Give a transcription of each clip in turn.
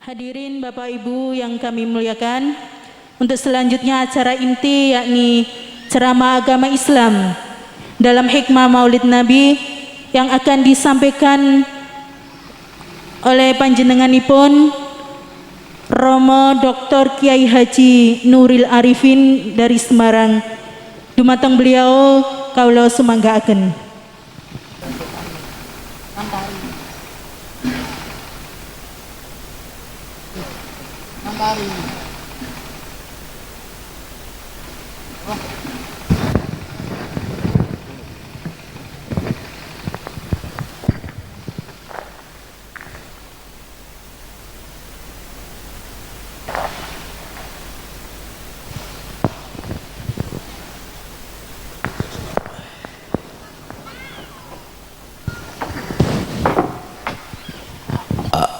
Hadirin Bapak Ibu yang kami muliakan, untuk selanjutnya acara inti yakni ceramah agama Islam dalam hikmah Maulid Nabi yang akan disampaikan oleh panjenenganipun Romo Dr. Kiai Haji Nuril Arifin dari Semarang. Dumateng beliau kaula sumanggaaken.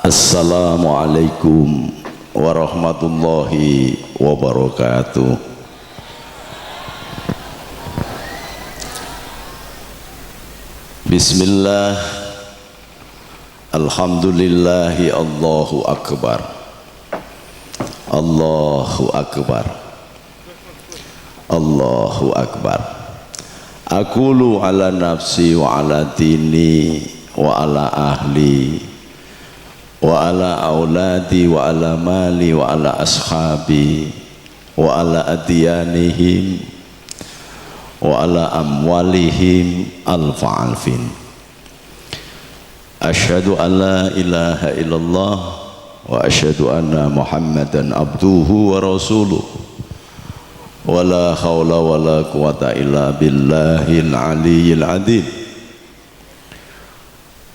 Assalamualaikum warahmatullahi wabarakatuh. Bismillah, alhamdulillahi, Allahu akbar, Allahu akbar, Allahu akbar. Aqulu ala nafsi wa ala dini wa ala ahli wa ala auladi wa ala mali wa ala ashabi wa ala adyanihim wa ala amwalihim alfa alfin. Asyhadu an la ilaha illallah wa asyhadu anna muhammadan abduhu wa rasuluh wa la hawla wa la quwata illa billahil aliyyil adzim.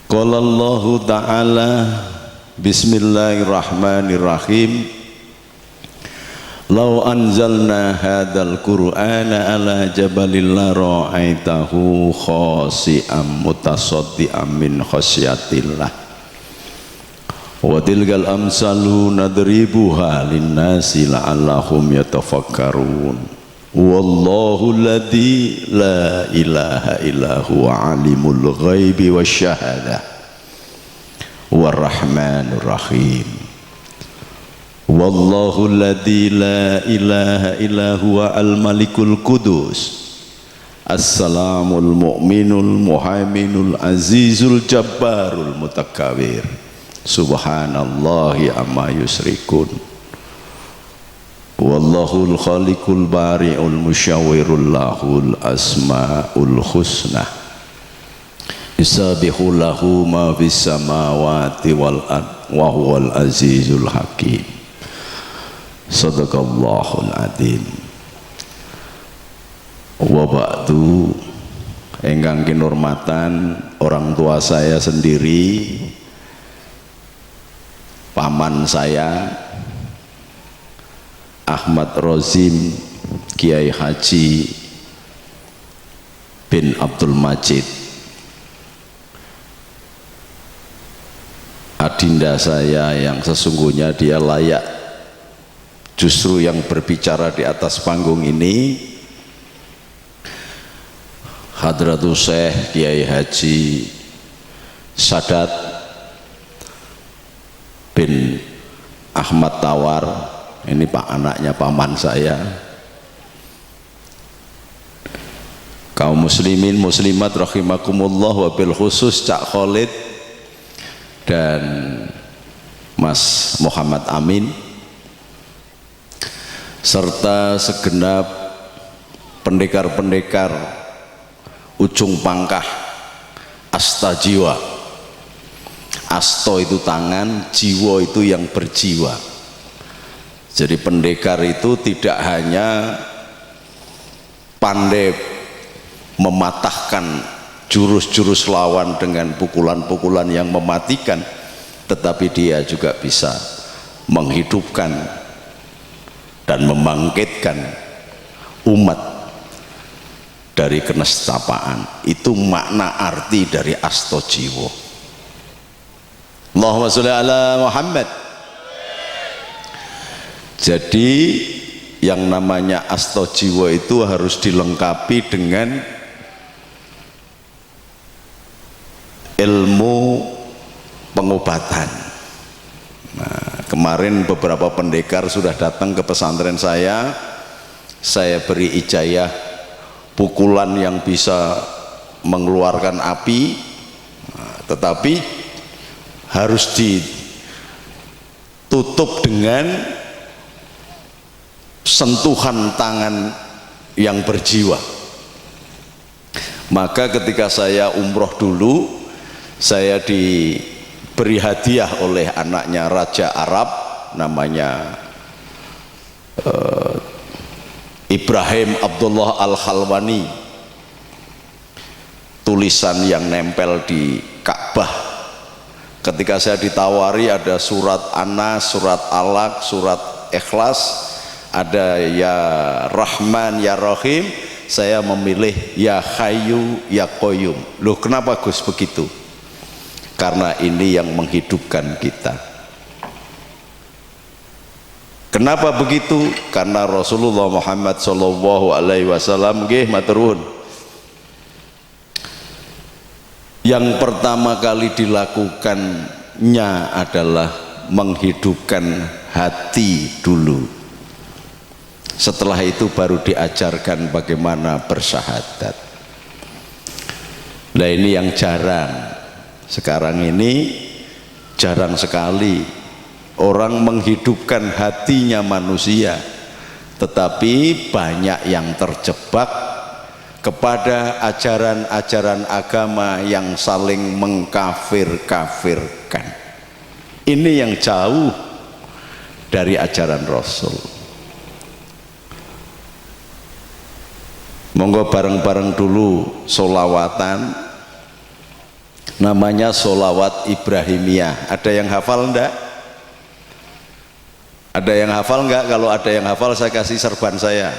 Qala Allah ta'ala, bismillahirrahmanirrahim. Lau anzalna hadzal qur'ana ala jabalin la ra'aitahu khashi'an mutasaddian min khasyatillah. Wa tilkal amsalu nadribuha linnasi la'allahum yatafakkarun. Wallahu alladzi la ilaha illa huwa alimul ghaibi wasyahadah War-Rahmanur Rahim. Wallahu alladzi la ilaha illa huwa al-Malikul Qudus As-Salamul Mu'minul Muhaiminul Azizul Jabbarul Mutakabbir. Subhanallahi amma yusrikun. Wallahul Khaliqul Bari'ul Musyawwirul Lahul Asmaul Husna. Yusabbihu lahu ma fis samawati wal ard wa huwal azizul hakim. Shadaqallahul adzim. Wa ba'du, ingkang kinurmatan orang tua saya sendiri, paman saya Ahmad Rozim Kiai Haji bin Abdul Majid, adinda saya yang sesungguhnya dia layak justru yang berbicara di atas panggung ini, Hadratul Syekh Kiai Haji Sadat bin Ahmad Tawar. Ini pak anaknya paman saya. Kaum muslimin muslimat rahimakumullah, wabil khusus Cak Khalid dan Mas Muhammad Amin, serta segenap pendekar-pendekar ujung pangkah asta jiwa. Asto itu tangan, jiwa itu yang berjiwa. Jadi pendekar itu tidak hanya pandai mematahkan jurus-jurus lawan dengan pukulan-pukulan yang mematikan, tetapi dia juga bisa menghidupkan dan membangkitkan umat dari kenestapaan. Itu makna arti dari asto jiwa. Allahumma sholli ala Muhammad. Jadi yang namanya asto jiwa itu harus dilengkapi dengan ilmu pengobatan. Nah, Kemarin beberapa pendekar sudah datang ke pesantren saya beri ijazah pukulan yang bisa mengeluarkan api, tetapi harus ditutup dengan sentuhan tangan yang berjiwa. Maka ketika saya umroh dulu, saya diberi hadiah oleh anaknya Raja Arab, namanya Ibrahim Abdullah Al-Khalwani, tulisan yang nempel di Ka'bah. Ketika saya ditawari ada surat Anas, surat Alaq, surat Ikhlas, ada ya Rahman ya Rahim, saya memilih ya Hayyu ya Qayyum. Loh, kenapa Gus begitu? Karena ini yang menghidupkan kita. Kenapa begitu? Karena Rasulullah Muhammad sallallahu alaihi wasallam nggih matur nuwun, yang pertama kali dilakukannya adalah menghidupkan hati dulu. Setelah itu baru diajarkan bagaimana bersyahadat. Nah, ini yang jarang. Sekarang ini jarang sekali orang menghidupkan hatinya manusia, tetapi banyak yang terjebak kepada ajaran-ajaran agama yang saling mengkafir-kafirkan. Ini yang jauh dari ajaran Rasul. Monggo bareng-bareng dulu solawatan, namanya solawat Ibrahimiyah. Ada yang hafal enggak? Ada yang hafal enggak? Kalau ada yang hafal saya kasih serban saya.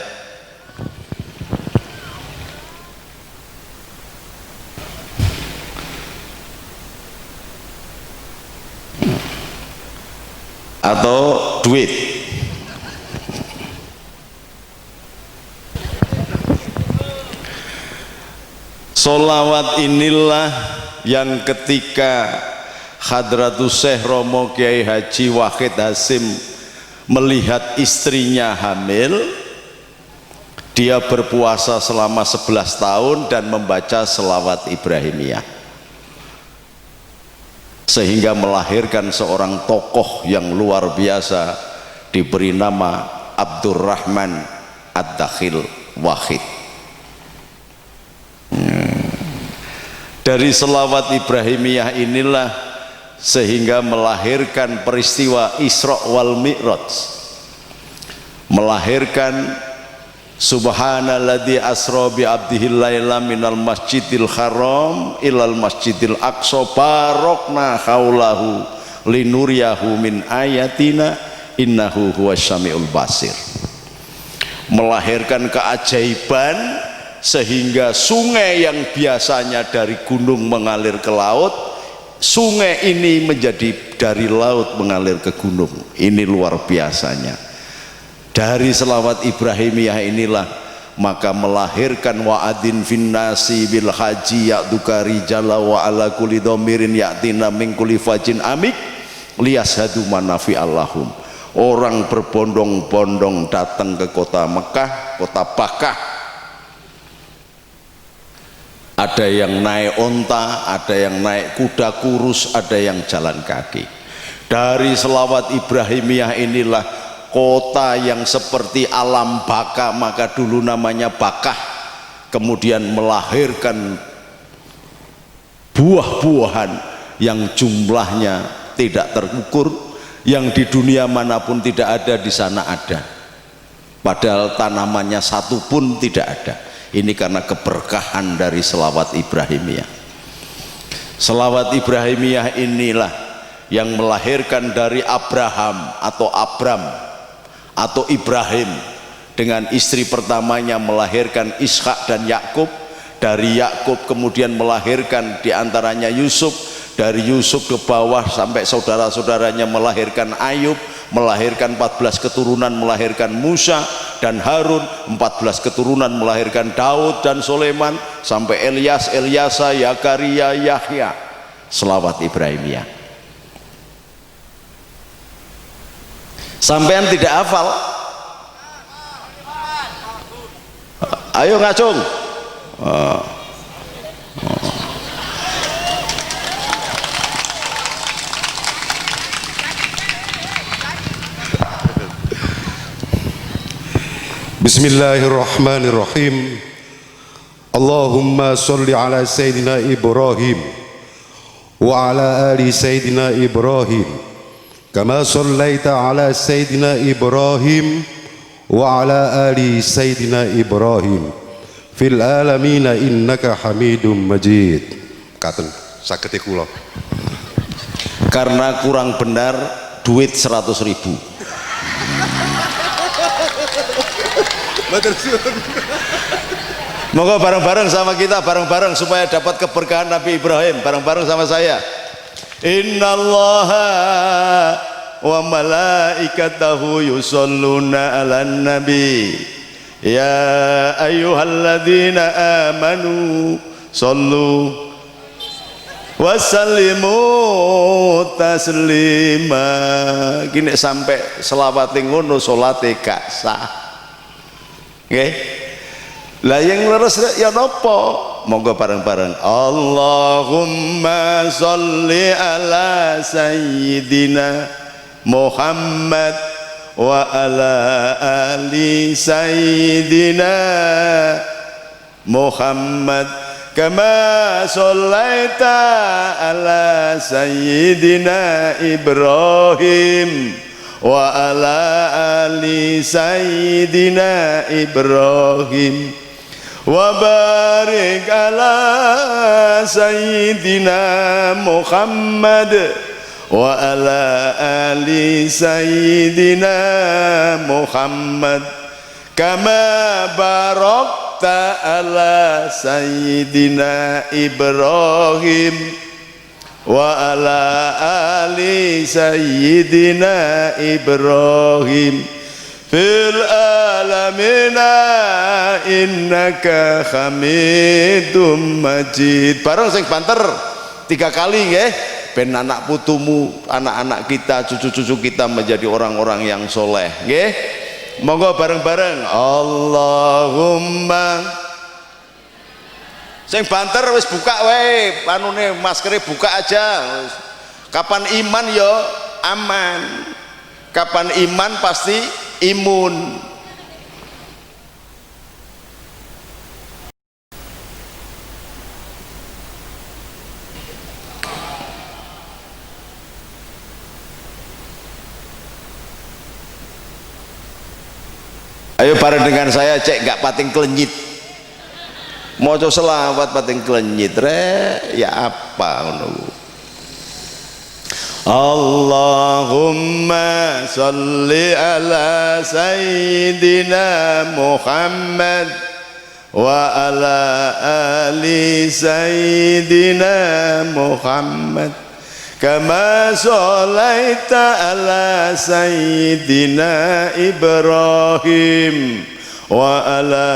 Atau duit. Solawat inilah yang ketika Hadratus Syekh Romo Kiai Haji Wahid Hasim melihat istrinya hamil, dia berpuasa selama 11 tahun dan membaca selawat Ibrahimiyah, sehingga melahirkan seorang tokoh yang luar biasa, diberi nama Abdurrahman Ad-Dakhil Wahid. Dari selawat Ibrahimiyah inilah sehingga melahirkan peristiwa Isra wal Mi'raj, melahirkan Subhanalladzi asra bi abdihi laila minal masjidil haram ilal masjidil aqsa barokna haulahu linuriyahu min ayatina innahu huwasyamiul basir. Melahirkan keajaiban sehingga sungai yang biasanya dari gunung mengalir ke laut, sungai ini menjadi dari laut mengalir ke gunung. Ini luar biasanya. Dari selawat Ibrahimiyah inilah maka melahirkan wa'adin finnasi bil haji ya'duka rijala wa ala kulli dhamirin ya'tina min kulli fajin amik liyashadu manafi allahum. Orang berbondong-bondong datang ke kota Mekah, kota Bakkah. Ada yang naik onta, ada yang naik kuda kurus, ada yang jalan kaki. Dari selawat Ibrahimiyah inilah kota yang seperti alam baka, maka dulu namanya Bakkah, kemudian melahirkan buah-buahan yang jumlahnya tidak terukur, yang di dunia manapun tidak ada, di sana ada. Padahal tanamannya satu pun tidak ada. Ini karena keberkahan dari selawat Ibrahimiyah. Selawat Ibrahimiyah inilah yang melahirkan dari Abraham atau Abram atau Ibrahim dengan istri pertamanya melahirkan Ishak dan Yakub. Dari Yakub kemudian melahirkan diantaranya Yusuf. Dari Yusuf ke bawah sampai saudara-saudaranya melahirkan Ayub, melahirkan 14 keturunan, melahirkan Musa dan Harun, 14 keturunan melahirkan Daud dan Sulaiman, sampai Elias, Elyasa, Yakaria, Yahya. Selawat Ibrahimiyah. Sampean tidak hafal? Ayo ngacung. Bismillahirrahmanirrahim. Allahumma salli ala Sayyidina Ibrahim wa ala ali Sayyidina Ibrahim kama sallaita ala Sayyidina Ibrahim wa ala ali Sayyidina Ibrahim fil alamina innaka hamidum majid. Katen saged kula. Karena kurang benar duit 100.000. Moga bareng-bareng sama kita, bareng-bareng supaya dapat keberkahan Nabi Ibrahim, bareng-bareng sama saya. Innallaha wa malaikatahu yusholluna 'alan nabi ya ayyuhalladzina amanu shollu wasallimu taslima. Gini sampai selawate ngono salate gak sah. Nggih. Lah yang leres ya napa? Monggo bareng-bareng. Allahumma sholli ala sayyidina Muhammad wa ala ali sayyidina Muhammad kama shallaita ala sayyidina Ibrahim wa ala ali sayyidina Ibrahim wa barik ala sayyidina Muhammad wa ala ali sayyidina Muhammad kama barakta ala sayyidina Ibrahim wa ala ali sayyidina Ibrahim fil alamina innaka hamidum majid. Bareng sing banter 3 kali nggih ben anak putumu, anak-anak kita, cucu-cucu kita menjadi orang-orang yang soleh nggih. Monggo bareng-bareng. Allahumma. Sing banter wis buka wae, panune maskere buka aja. Kapan iman yo aman. Kapan iman pasti imun. Ayo bareng dengan saya cek gak pating klenyit. Maca selawat pating klenyit rek ya apa ngono. Allahumma sholli ala sayyidina Muhammad wa ala ali sayyidina Muhammad kama shallaita ala sayyidina Ibrahim wa ala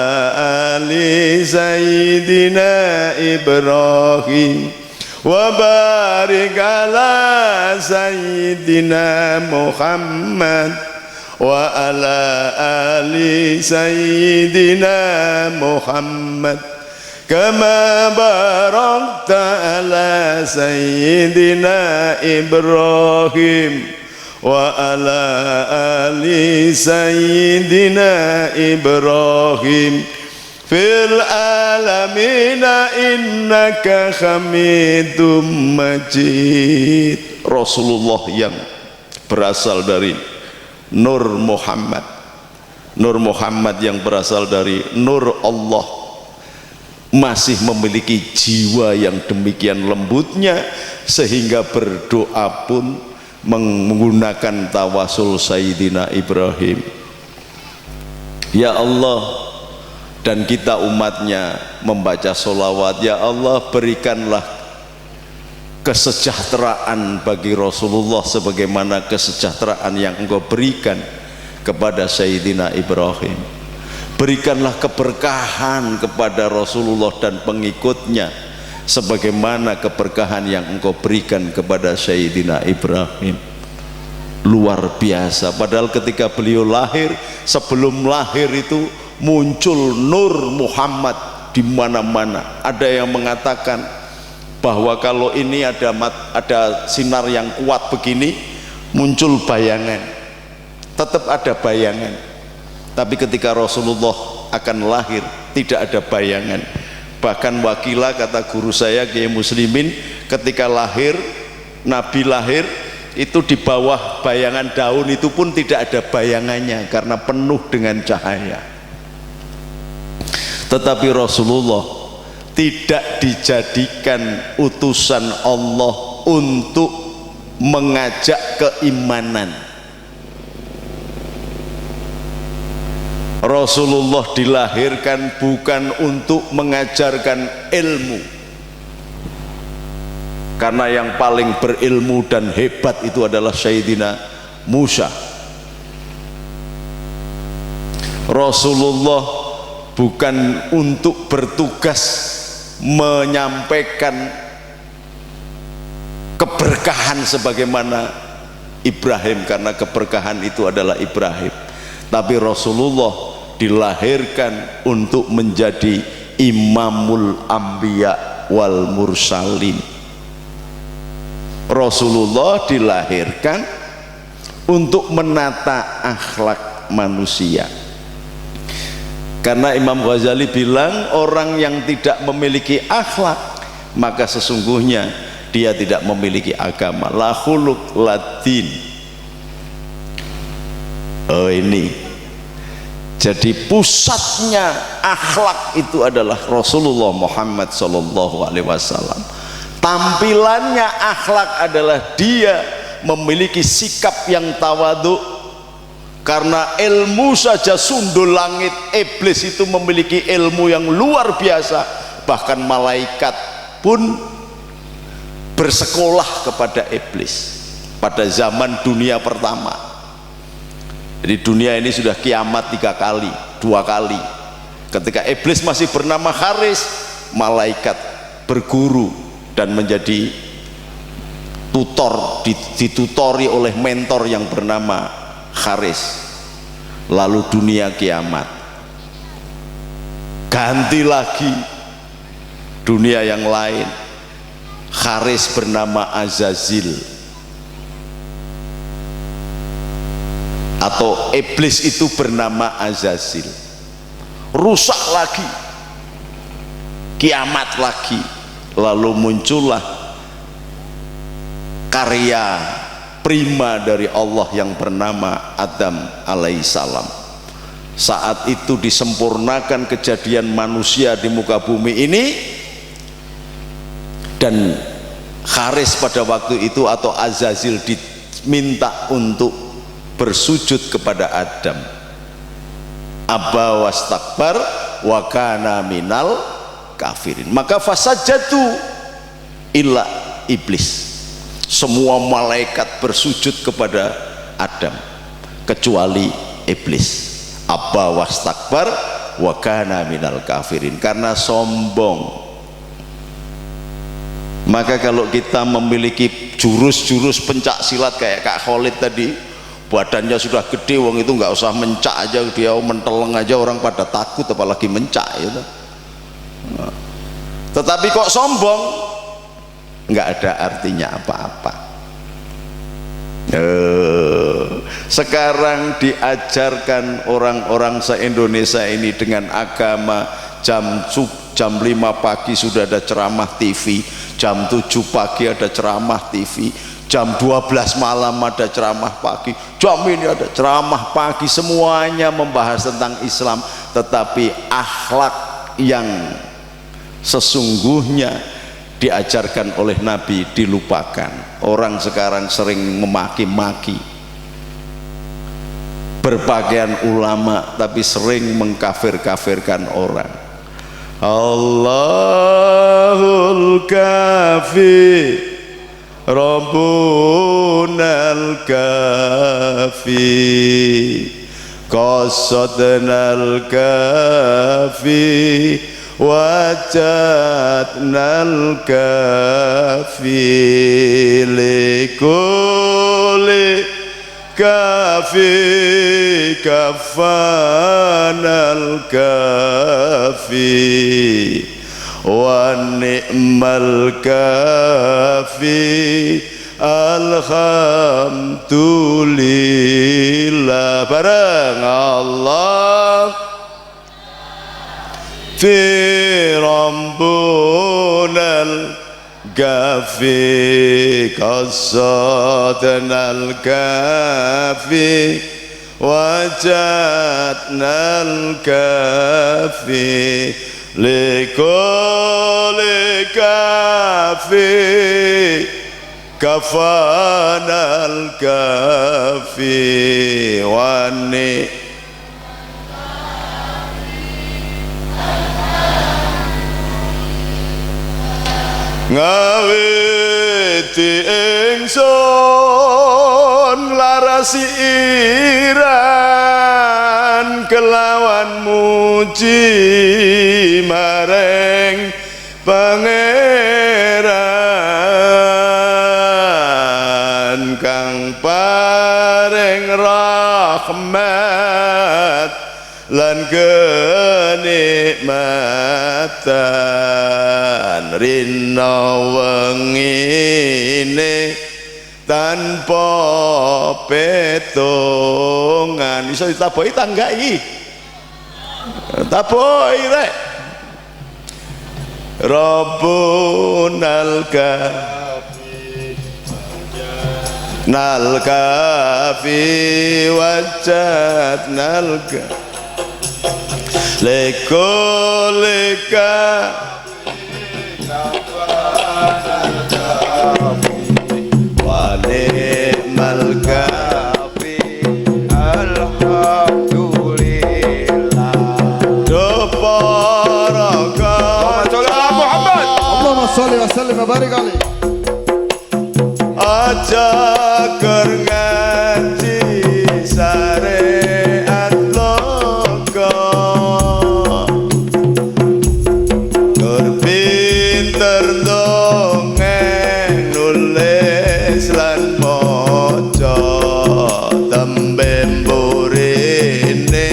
ali sayyidina Ibrahim wa barik ala sayyidina Muhammad wa ala ali sayyidina Muhammad kama barakta ala sayyidina Ibrahim wa ala ali sayyidina Ibrahim fil alamina innaka hamidum majid. Rasulullah yang berasal dari Nur Muhammad, Nur Muhammad yang berasal dari Nur Allah masih memiliki jiwa yang demikian lembutnya sehingga berdoa pun menggunakan tawasul Sayyidina Ibrahim. Ya Allah, dan kita umatnya membaca sholawat. Ya Allah, berikanlah kesejahteraan bagi Rasulullah sebagaimana kesejahteraan yang Engkau berikan kepada Sayyidina Ibrahim. Berikanlah keberkahan kepada Rasulullah dan pengikutnya sebagaimana keberkahan yang Engkau berikan kepada Sayyidina Ibrahim. luar biasa. Padahal ketika beliau lahir, sebelum lahir itu muncul nur Muhammad di mana-mana. Ada yang mengatakan bahwa kalau ini ada sinar yang kuat begini, muncul bayangan, tetap ada bayangan. Tapi ketika Rasulullah akan lahir, tidak ada bayangan. Bahkan Wakilah, kata guru saya Kiai Muslimin, ketika lahir, Nabi lahir itu di bawah bayangan daun itu pun tidak ada bayangannya karena penuh dengan cahaya. Tetapi Rasulullah tidak dijadikan utusan Allah untuk mengajak keimanan. Rasulullah dilahirkan bukan untuk mengajarkan ilmu, karena yang paling berilmu dan hebat itu adalah Sayyidina Musa. Rasulullah bukan untuk bertugas menyampaikan keberkahan sebagaimana Ibrahim, karena keberkahan itu adalah Ibrahim. Tapi Rasulullah dilahirkan untuk menjadi imamul anbiya wal mursalin. Rasulullah dilahirkan untuk menata akhlak manusia. Karena Imam Ghazali bilang orang yang tidak memiliki akhlak, maka sesungguhnya dia tidak memiliki agama. La khuluq la din. Oh, ini jadi pusatnya akhlak itu adalah Rasulullah Muhammad sallallahu alaihi wasallam. Tampilannya akhlak adalah dia memiliki sikap yang tawadhu. Karena ilmu saja sundul langit, iblis itu memiliki ilmu yang luar biasa. Bahkan malaikat pun bersekolah kepada iblis pada zaman dunia pertama. Jadi dunia ini sudah kiamat 3 kali, 2 kali. Ketika iblis masih bernama Haris, malaikat berguru dan menjadi tutor, ditutori oleh mentor yang bernama Haris. Lalu dunia kiamat, ganti lagi dunia yang lain. Haris bernama Azazil, atau iblis itu bernama Azazil. Rusak lagi, kiamat lagi. Lalu muncullah karya prima dari Allah yang bernama Adam alaihissalam. Saat itu disempurnakan kejadian manusia di muka bumi ini, dan Haris pada waktu itu atau Azazil diminta untuk bersujud kepada Adam. Aba wastakbar wa kana minal kafirin. Maka fasajadu illa iblis. Semua malaikat bersujud kepada Adam kecuali iblis. Aba wastakbar wa kana minal kafirin, karena sombong. Maka kalau kita memiliki jurus-jurus pencak silat kayak Kak Khalid tadi, badannya sudah gede, wong itu nggak usah mencak aja, dia menteleng aja orang pada takut, apalagi mencak gitu. Tetapi kok sombong, nggak ada artinya apa-apa. Sekarang diajarkan orang-orang se-Indonesia ini dengan agama, jam 5 pagi sudah ada ceramah TV, jam 7 pagi ada ceramah TV, jam 12 malam ada ceramah pagi, jam ini ada ceramah pagi, semuanya membahas tentang Islam. Tetapi akhlak yang sesungguhnya diajarkan oleh Nabi dilupakan. Orang sekarang sering memaki-maki, berpakaian ulama tapi sering mengkafir-kafirkan orang. Allahul kafi Rabbunal kafi qasadnal kafi wajadnal kafi likuli كافي كفانا الكافي ونعم الكافي الحمد لله bareng Allah في ربنا الكافي قصدنا الكافي وجدنا الكافي لكل كافي كفانا الكافي واني ngawiti ingsun larasi iran kelawan muji mareng pangeran kang paring rahmat lan kenikmatan rina wengine tanpa petungan iso ditabohi tanggai tabohi rek Rabbunal kafi wajadnal kafi lekoleka wale malkafi alhamdulillah doparaka Muhammad Allahumma sholli wa sallim wa barik alaihi aja ngaji syariat loka tur pinter dongeng nulis lan maca tembe mburine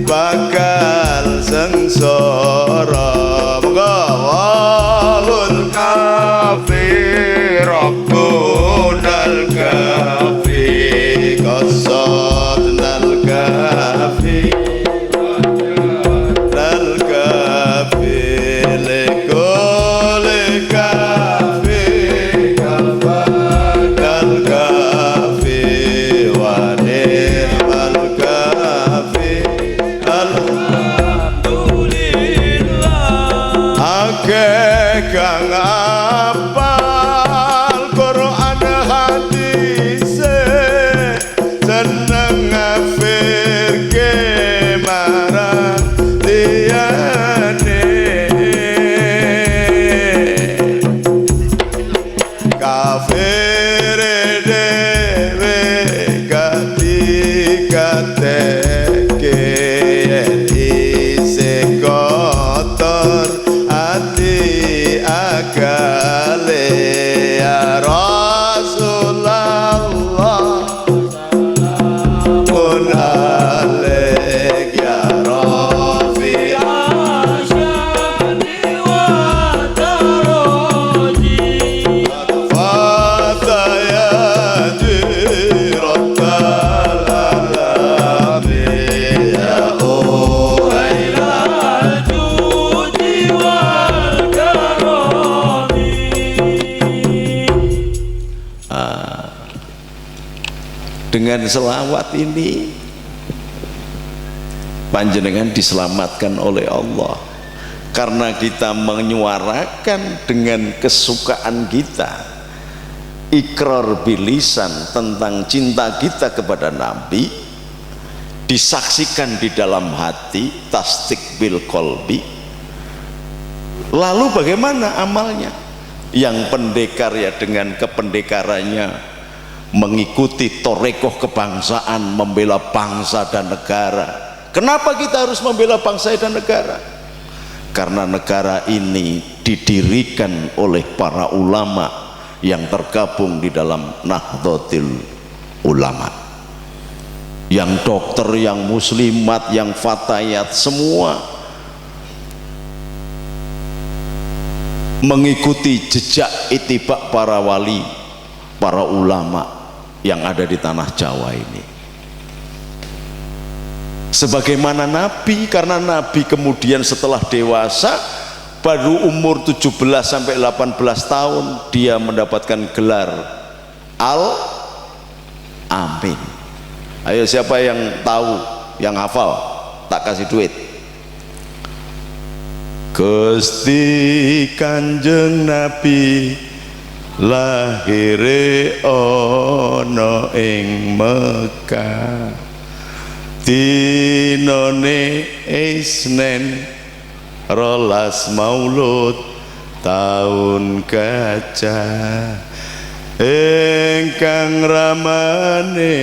bakal sengsara muga wahul kafir Rabbunal kafi qasadnal kafi nal kafi lekol kafi kafanal kafi wa ni'mal kafi alhamdulillah akeh kang apal Quran hadis seneng ngafirke marang liyane kafir dewe katikateke isi kotor hati akale ya Rasulullah pun alik ya Rafi fataya jiratal alamin ya dengan selawat ini panjenengan diselamatkan oleh Allah karena kita menyuarakan dengan kesukaan kita ikrar bilisan tentang cinta kita kepada Nabi disaksikan di dalam hati tasdik bil kolbi lalu bagaimana amalnya yang pendekar ya dengan kependekarannya mengikuti torekoh kebangsaan membela bangsa dan negara. Kenapa kita harus membela bangsa dan negara? Karena negara ini didirikan oleh para ulama yang tergabung di dalam Nahdlatul Ulama. yang dokter, yang muslimat, yang fatayat, semua mengikuti jejak itibak para wali, para ulama yang ada di tanah Jawa ini. Sebagaimana Nabi, karena Nabi kemudian setelah dewasa, baru umur 17 sampai 18 tahun dia mendapatkan gelar Al-Amin. Ayo siapa yang tahu, yang hafal, tak kasih duit. Gusti Kanjeng Nabi lahire ana ing Mekah, dinane Isnen, rolas Maulud taun gajah, ingkang ramane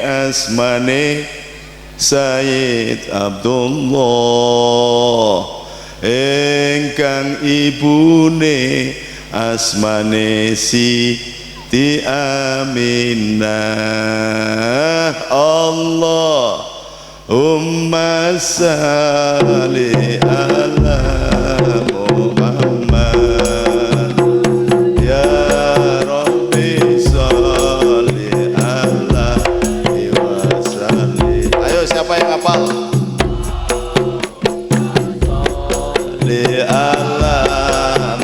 asmane Sayyid Abdullah, ingkang ibune asmane Siti Aminah. Allahumma salli ala Muhammad, ya Rabbi salli ala wa salli. Ayo siapa yang hafal? Salli ala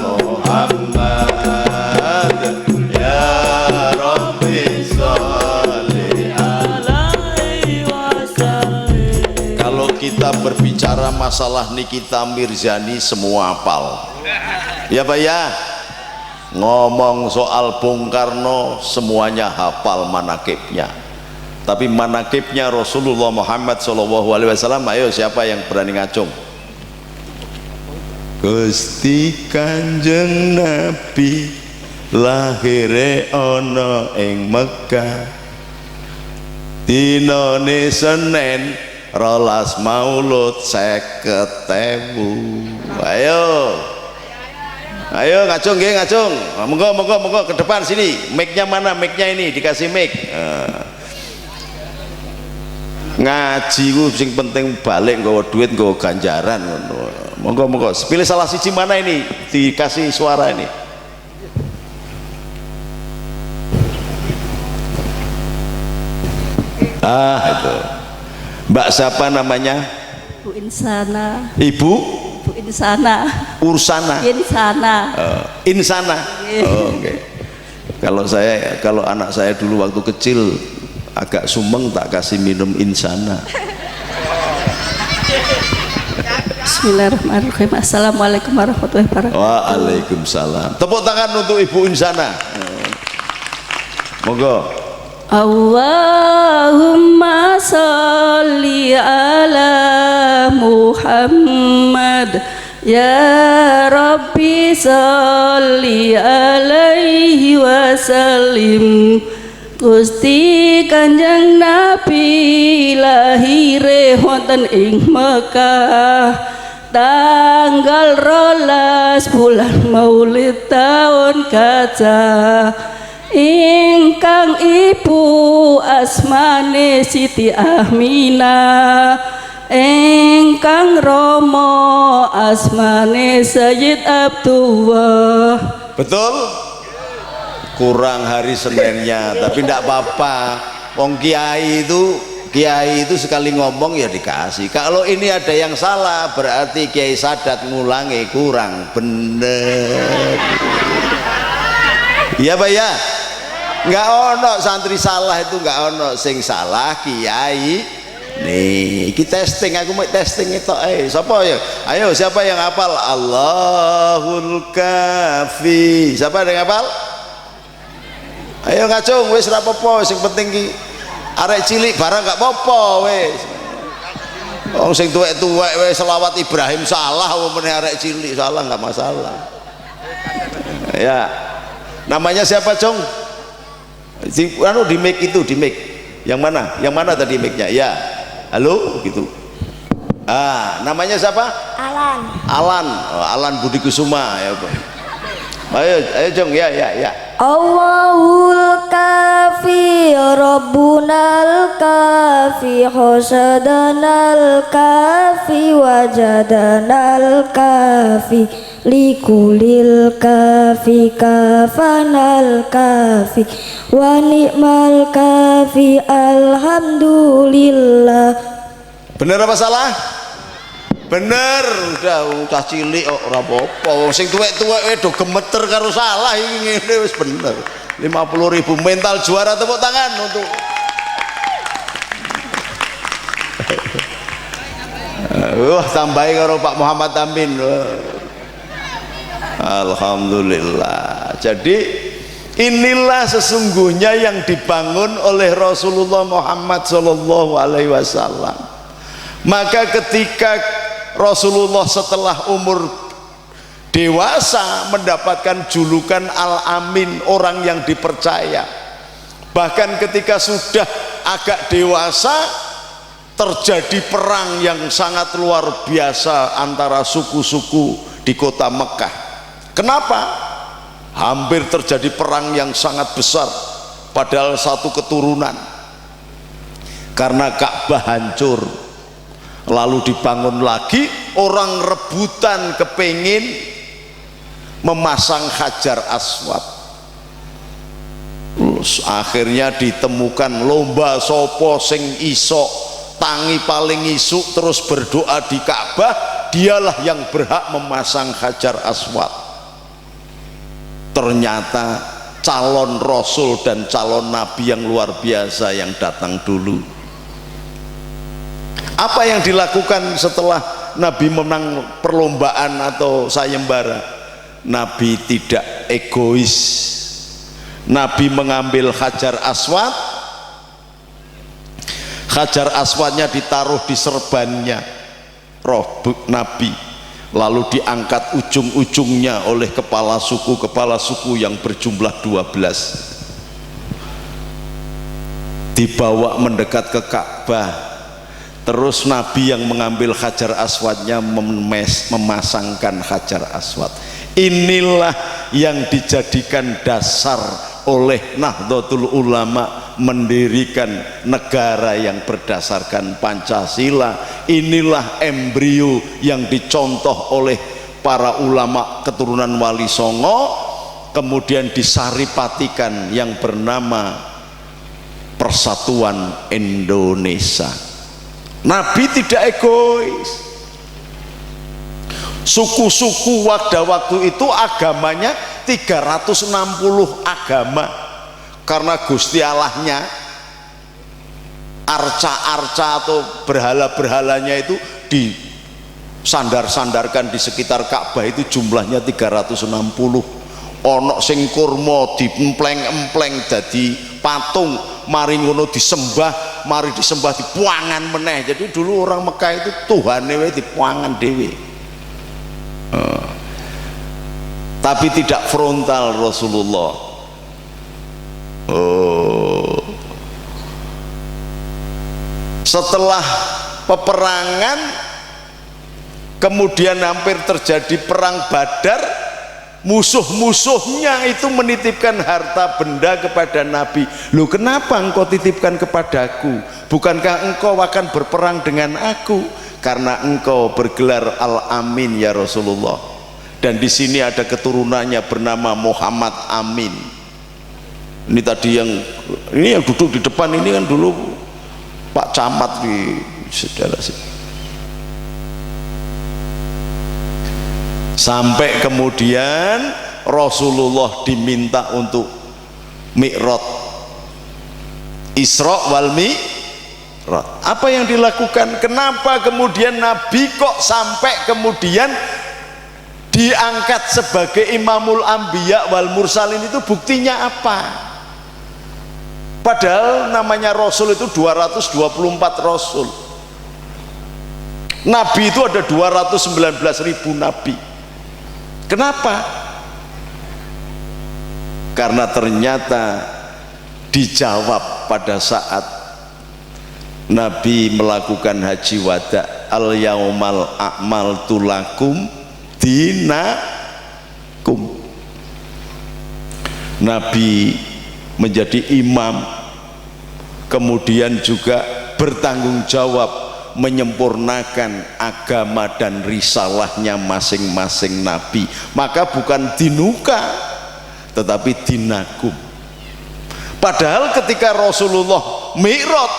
Muhammad, ya Rabbi salli alaihi wasallim. Kalau kita berbicara masalah Nikita Mirzani semua hafal, ya Pak ya. Ngomong soal Bung Karno semuanya hafal manakibnya, tapi manakibnya Rasulullah Muhammad SAW, ayo siapa yang berani ngacung? Gusti Kanjeng Nabi lahire ana ing Mekah, dinane Senin, rolas Maulud 50.000. Ayo ngacung nggih, ngacung. Monggo ke depan sini. Mic-nya mana? Mic-nya ini dikasih mic. Ngaji ku sing penting balik nggawa duit, nggawa ganjaran ngono. Monggo pilih salah siji mana ini dikasih suara ini. Itu Mbak siapa namanya? Bu Insana. Ibu Insana. Ursana. Insana. Insana. Oke. Kalau anak saya dulu waktu kecil agak sumeng tak kasih minum Insana. Bismillahirrahmanirrahim. Assalamualaikum warahmatullahi wabarakatuh. Waalaikumsalam. Tepuk tangan untuk Ibu Insana. Monggo. Allahumma sholli ala Muhammad, ya Rabbi sholli alaihi wasallim. Gusti Kanjeng Nabi lahire wonten ing Mekah, tanggal 12 bulan Maulid taun gajah, ingkang ibu asmane Siti Aminah, ingkang Romo asmane Sayyid Abdullah. Betul? Kurang hari Seninnya, tapi tidak apa-apa. Wong kiai itu sekali ngomong ya dikasih. Kalau ini ada yang salah berarti Kiai Sadat ngulangi kurang bener. Iya Pak ya? Nggak ono santri salah itu, nggak ono sing salah kiai. Nih kita testing, aku mau testing itu. Siapa ya? Ayo siapa yang hafal Allahul Kafi? Siapa yang hafal? Ayo ngacung wis ora apa-apa, sing penting ki arek cilik barang gak apa-apa wis. Wong sing tuwek-tuwek wis selawat Ibrahim salah, wong arek cilik salah nggak masalah. Ya. Namanya siapa, Cung? Di mic itu, di mic. Yang mana? Yang mana tadi mic-nya? Ya. Halo, gitu. Namanya siapa? Alan. Alan. Alan Budi Kusuma ya, Pak. Ayo Jong, ya. Allahul kafi rabbunal kafi hasadanal kafi wajadanal kafi likulil kafi kafanal kafi wa ni'mal kafi alhamdulillah. Bener apa salah? Bener, udah cilik kok ora apa-apa. Sing tuwek-tuwek do gemeter karo salah iki ngene wis bener. 50.000 mental juara, tepuk tangan untuk wah tambahi karo Pak Muhammad Amin. Alhamdulillah. Jadi inilah sesungguhnya yang dibangun oleh Rasulullah Muhammad sallallahu alaihi wasallam. Maka ketika Rasulullah setelah umur dewasa mendapatkan julukan Al-Amin, orang yang dipercaya. Bahkan ketika sudah agak dewasa terjadi perang yang sangat luar biasa antara suku-suku di kota Mekah. Kenapa? Hampir terjadi perang yang sangat besar, padahal satu keturunan. Karena Ka'bah hancur, lalu dibangun lagi, orang rebutan kepingin memasang Hajar Aswad. Terus akhirnya ditemukan lomba sopo sing iso tangi paling isuk terus berdoa di Ka'bah, dialah yang berhak memasang Hajar Aswad. Ternyata calon Rasul dan calon Nabi yang luar biasa yang datang dulu. Apa yang dilakukan setelah Nabi menang perlombaan atau sayembara? Nabi tidak egois. Nabi mengambil Hajar Aswad. Hajar Aswadnya ditaruh di serbannya roh Nabi, lalu diangkat ujung-ujungnya oleh kepala suku yang berjumlah 12, dibawa mendekat ke Ka'bah. Terus Nabi yang mengambil Hajar Aswadnya memasangkan Hajar Aswad. Inilah yang dijadikan dasar oleh Nahdlatul Ulama mendirikan negara yang berdasarkan Pancasila. Inilah embrio yang dicontoh oleh para ulama keturunan Wali Songo, kemudian disaripatikan yang bernama Persatuan Indonesia. Nabi tidak egois. Suku-suku pada waktu itu agamanya 360 agama, karena Gusti Allahnya arca-arca atau berhala-berhalanya itu disandar-sandarkan di sekitar Ka'bah itu jumlahnya 360. Ono sing kurma diempleng-empleng jadi patung, mari ngono disembah, mari disembah dipuangan meneh. Jadi dulu orang Mekah itu Tuhane wae dipuangan dhewe. Tapi tidak frontal Rasulullah. Setelah peperangan, kemudian hampir terjadi perang Badar, musuh-musuhnya itu menitipkan harta benda kepada Nabi. Loh, kenapa engkau titipkan kepadaku? Bukankah engkau akan berperang dengan aku? Karena engkau bergelar Al-Amin ya Rasulullah. Dan di sini ada keturunannya bernama Muhammad Amin. Ini tadi yang duduk di depan ini kan dulu Pak Camat di saudara sini. Sampai kemudian Rasulullah diminta untuk Mi'raj, Isra wal Mi'raj. Apa yang dilakukan? Kenapa kemudian Nabi kok sampai kemudian diangkat sebagai Imamul Anbiya wal Mursalin? Itu buktinya apa? Padahal namanya Rasul itu 224 Rasul. Nabi itu ada 219.000 Nabi. Kenapa? Karena ternyata dijawab pada saat Nabi melakukan haji wada, al yaumal a'maltu lakum dinakum. Nabi menjadi imam, kemudian juga bertanggung jawab menyempurnakan agama dan risalahnya masing-masing nabi. Maka bukan dinuka tetapi dinagum. Padahal ketika Rasulullah mi'raj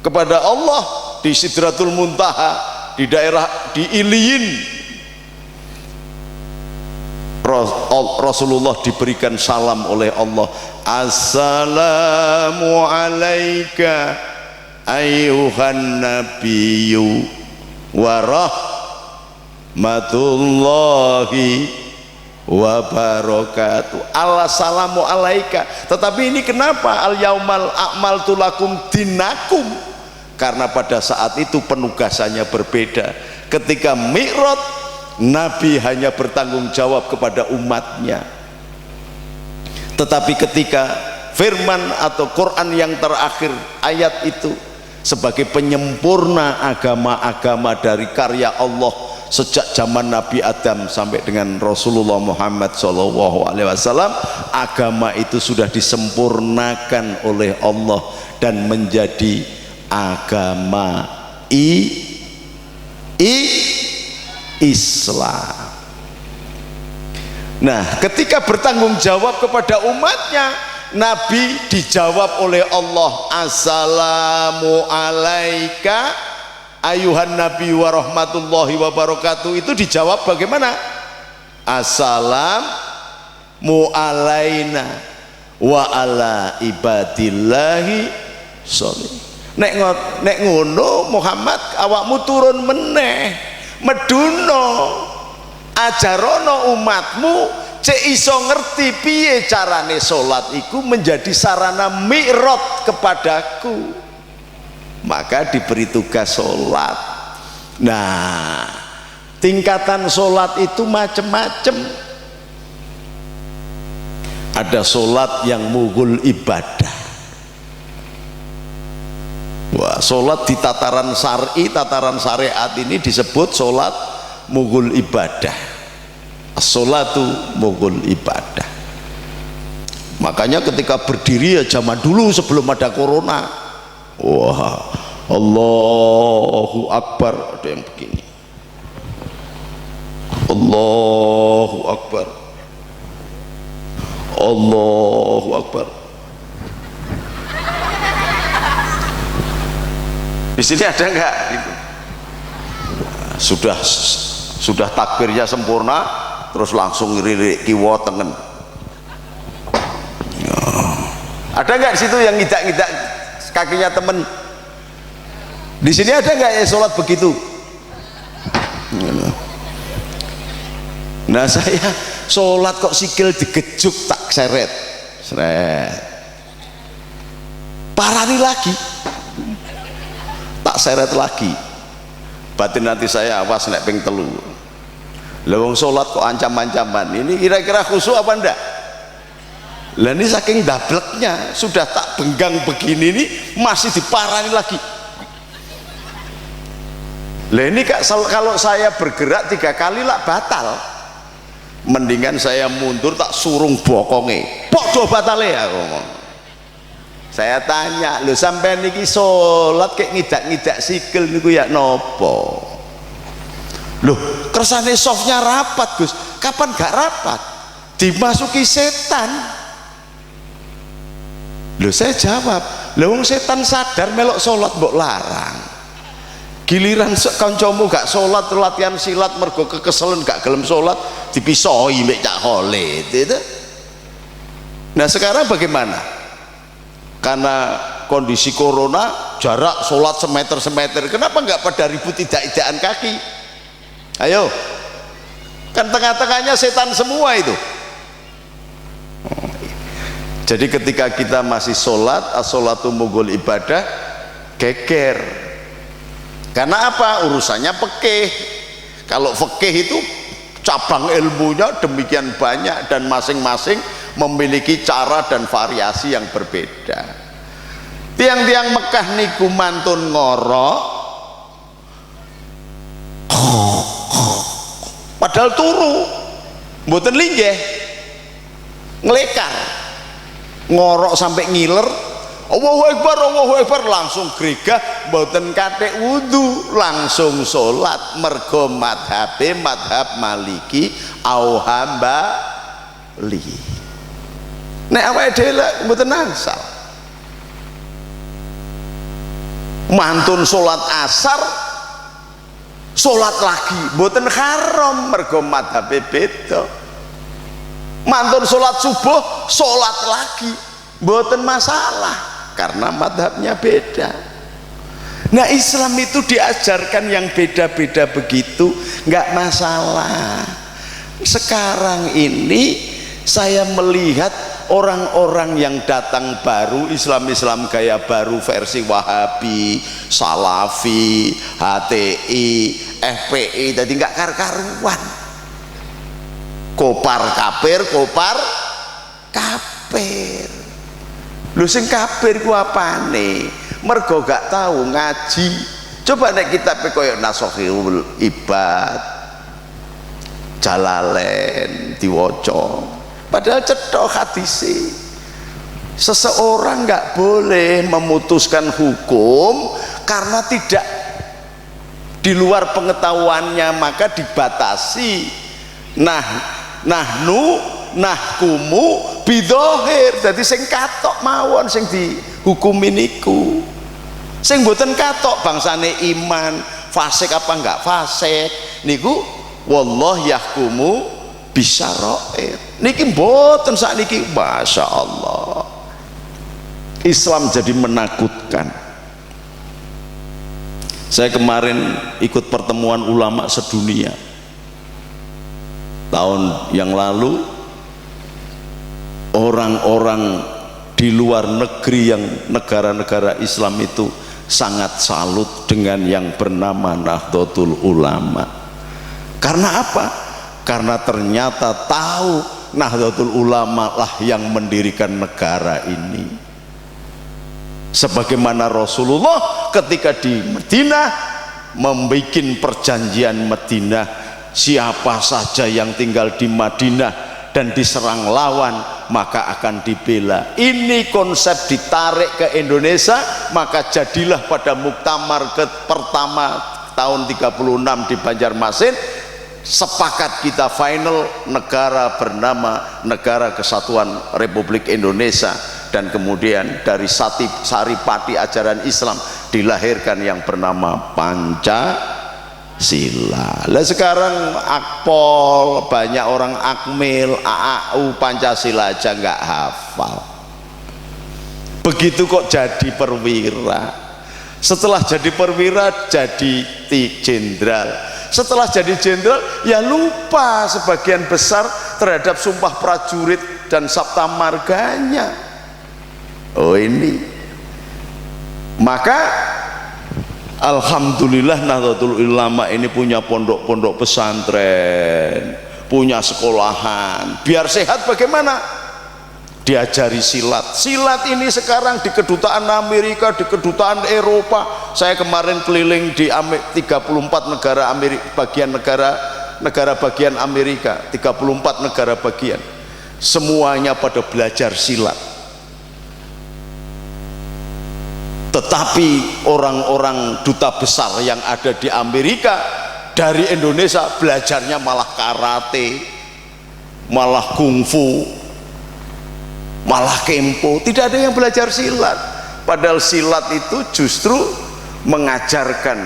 kepada Allah di Sidratul Muntaha, di daerah di Iliyin, Rasulullah diberikan salam oleh Allah, assalamu alaika ayyuhan nabiyyu wa rahmatullahi wa barakatuh. Assalamu alaika. Tetapi ini kenapa al yaumal akmaltu lakum dinakum? Karena pada saat itu penugasannya berbeda. Ketika mi'raj, Nabi hanya bertanggung jawab kepada umatnya. Tetapi ketika firman atau Quran yang terakhir ayat itu sebagai penyempurna agama-agama dari karya Allah sejak zaman Nabi Adam sampai dengan Rasulullah Muhammad SAW, agama itu sudah disempurnakan oleh Allah dan menjadi agama Islam. Nah, ketika bertanggung jawab kepada umatnya, Nabi dijawab oleh Allah, assalamu alaika ayuhan nabi wa rahmatullahi wa barakatuh. Itu dijawab bagaimana? Assalamu alaina wa ala ibadillahi sholih. Nek ngono Muhammad awakmu turun meneh meduno ajarono umatmu cek iso ngerti piye carane salat iku menjadi sarana mi'raj kepadaku. Maka diberi tugas salat. Nah, tingkatan salat itu macam-macam. Ada salat yang mughul ibadah. Wah, salat di tataran syar'i, tataran syariat ini disebut salat mughul ibadah. As-sholatu mughul ibadah. Makanya ketika berdiri ya zaman dulu sebelum ada corona, wah, Allahu Akbar, ada yang begini, Allahu Akbar, Allahu Akbar. Di sini ada enggak? Sudah takbirnya sempurna, terus langsung ngiririk kiwa tengen. Ada enggak di situ yang ngidak-ngidak kakinya temen? Di sini ada enggak ya sholat begitu? Nah, saya sholat kok sikil digejuk tak seret, parani lagi, tak seret lagi. Batin nanti saya awas nek ping telu. Lah wong salat kok ancam-ancaman. Ini kira-kira khusyuk apa ndak? Lah ini saking dableknya sudah tak benggang begini nih masih diparani lagi. Lah ini kalau saya bergerak 3 kali lah batal. Mendingan saya mundur tak surung bokonge. Padha batale aku ngomong. Saya tanya, lho sampean niki salat kek ngidak-ngidak sikil niku ya nopo? Loh, kersane softnya rapat Gus. Kapan gak rapat? Dimasuki setan. Loh, saya jawab, lho wong setan sadar melok salat mbok larang. Giliran kancamu gak salat latihan silat mergo kekeselen gak gelem salat dipisoi mek Cak Khalid itu. Nah, sekarang bagaimana? Karena kondisi corona jarak sholat semeter, kenapa nggak pada ribut idak-idakan kaki? Ayo, kan tengah-tengahnya setan semua itu. Jadi ketika kita masih sholat, as-sholatu mughul ibadah, geger. Karena apa? Urusannya fikih. Kalau fikih itu cabang ilmunya demikian banyak dan masing-masing memiliki cara dan variasi yang berbeda. Tiang-tiang Mekah niku mantun ngorok padahal turu mboten linggih nglekar. ngorok sampai ngiler, Allahu Akbar langsung gregah, mboten kathik wudu, langsung salat mergo madhab Maliki au hambali. Nek awake dhewe mboten angsal. Mantun salat asar salat lagi mboten haram mergo madhabe beda. Mantun salat subuh salat lagi mboten masalah karena madhabnya beda. Nah, Islam itu diajarkan yang beda-beda begitu, nggak masalah. Sekarang ini saya melihat orang-orang yang datang baru, Islam gaya baru versi Wahabi, Salafi, HTI, FPI, tadi nggak karuan. Kopar kafir. Lu sing kafir ku apane? Mergo gak tahu ngaji. Coba nek kitab koyo Nasohul Ibad, Jalalain diwaca. Padahal cetok hadise. Seseorang nggak boleh memutuskan hukum karena tidak di luar pengetahuannya, maka dibatasi. Nahkumu bidhohir. Jadi sing katok mawon sing dihukumi niku. Sing mboten katok bangsane iman, fasik apa enggak fasik niku wallah yahkumu bisyara'ir. Niki mboten sakniki, Masya Allah. Islam jadi menakutkan. Saya kemarin ikut pertemuan ulama sedunia tahun yang lalu. Orang-orang di luar negeri yang negara-negara Islam itu sangat salut dengan yang bernama Nahdlatul Ulama. Karena apa? Karena ternyata tahu Nahdlatul Ulama lah yang mendirikan negara ini. Sebagaimana Rasulullah ketika di Madinah membuat perjanjian Madinah, siapa saja yang tinggal di Madinah dan diserang lawan maka akan dibela. Ini konsep ditarik ke Indonesia, maka jadilah pada muktamar pertama tahun 36 di Banjarmasin sepakat kita final negara bernama Negara Kesatuan Republik Indonesia, dan kemudian dari saripati ajaran Islam dilahirkan yang bernama Pancasila. Lah sekarang akpol, banyak orang akmil, AAU, Pancasila aja nggak hafal. Begitu kok jadi perwira. Setelah jadi perwira jadi jenderal. Setelah jadi jenderal ya lupa sebagian besar terhadap sumpah prajurit dan sabta marganya. Oh ini. Maka alhamdulillah Nahdlatul Ulama ini punya pondok-pondok pesantren, punya sekolahan. Biar sehat bagaimana? Diajari silat. Silat ini sekarang di kedutaan Amerika, di kedutaan Eropa. Saya kemarin keliling di 34 negara negara bagian Amerika, 34 negara bagian. Semuanya pada belajar silat. Tetapi orang-orang duta besar yang ada di Amerika dari Indonesia belajarnya malah karate, malah kungfu, malah kempo. Tidak ada yang belajar silat. Padahal silat itu justru mengajarkan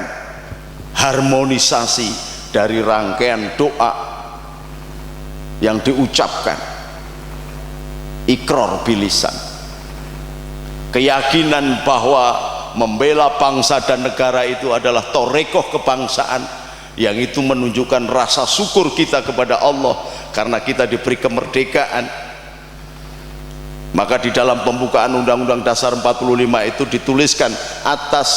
harmonisasi dari rangkaian doa yang diucapkan, iqrar bilisan, keyakinan bahwa membela bangsa dan negara itu adalah torekoh kebangsaan, yang itu menunjukkan rasa syukur kita kepada Allah karena kita diberi kemerdekaan. Maka di dalam pembukaan Undang-Undang Dasar 45 itu dituliskan atas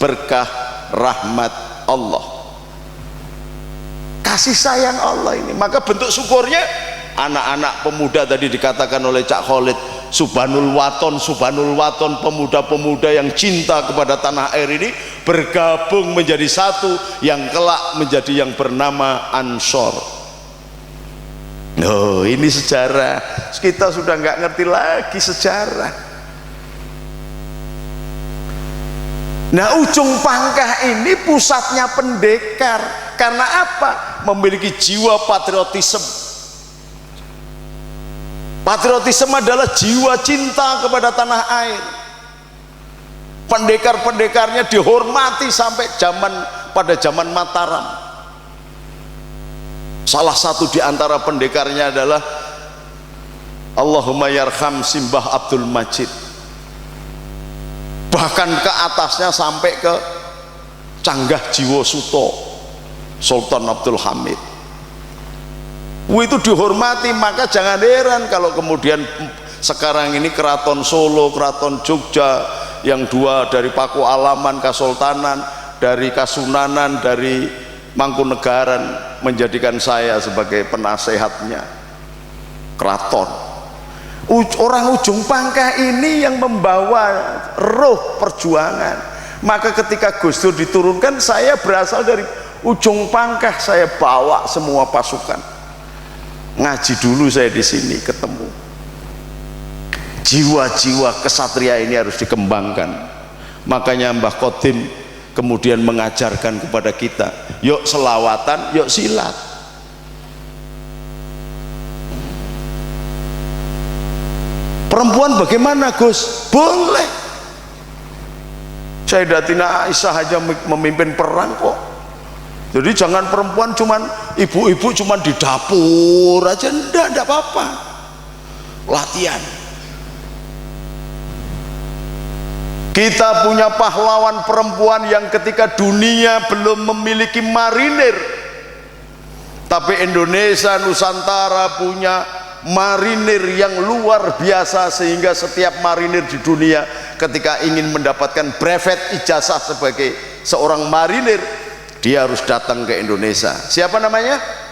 berkah rahmat Allah, kasih sayang Allah ini. Maka bentuk syukurnya anak-anak pemuda tadi dikatakan oleh Cak Khalid, Subhanul Waton, pemuda-pemuda yang cinta kepada tanah air ini bergabung menjadi satu yang kelak menjadi yang bernama Ansor. Oh, ini sejarah. Kita sudah nggak ngerti lagi sejarah. Nah, ujung pangkah ini pusatnya pendekar. Karena apa? Memiliki jiwa patriotisme. Patriotisme adalah jiwa cinta kepada tanah air. Pendekar-pendekarnya dihormati sampai pada zaman Mataram. Salah satu di antara pendekarnya adalah Allahumma yarham Simbah Abdul Majid. Bahkan ke atasnya sampai ke Canggah Jiwo Suto Sultan Abdul Hamid. Itu dihormati, maka jangan heran kalau kemudian sekarang ini Keraton Solo, Keraton Jogja, yang dua dari Paku Alaman, Kasultanan, dari Kasunanan, dari Mangkunegaran menjadikan saya sebagai penasehatnya keraton. Orang ujung pangkah ini yang membawa roh perjuangan. Maka ketika Gus Dur diturunkan, saya berasal dari ujung pangkah, saya bawa semua pasukan. Ngaji dulu saya di sini ketemu. Jiwa-jiwa kesatria ini harus dikembangkan. Makanya Mbah Khodim kemudian mengajarkan kepada kita, yuk selawatan, yuk silat. Perempuan bagaimana, Gus? Boleh. Sayyidatina Aisyah aja memimpin perang kok. Jadi jangan perempuan cuman ibu-ibu cuman di dapur aja, enggak apa-apa. Latihan. Kita punya pahlawan perempuan yang ketika dunia belum memiliki marinir, tapi Indonesia Nusantara punya marinir yang luar biasa, sehingga setiap marinir di dunia ketika ingin mendapatkan brevet ijazah sebagai seorang marinir, dia harus datang ke Indonesia. Siapa namanya?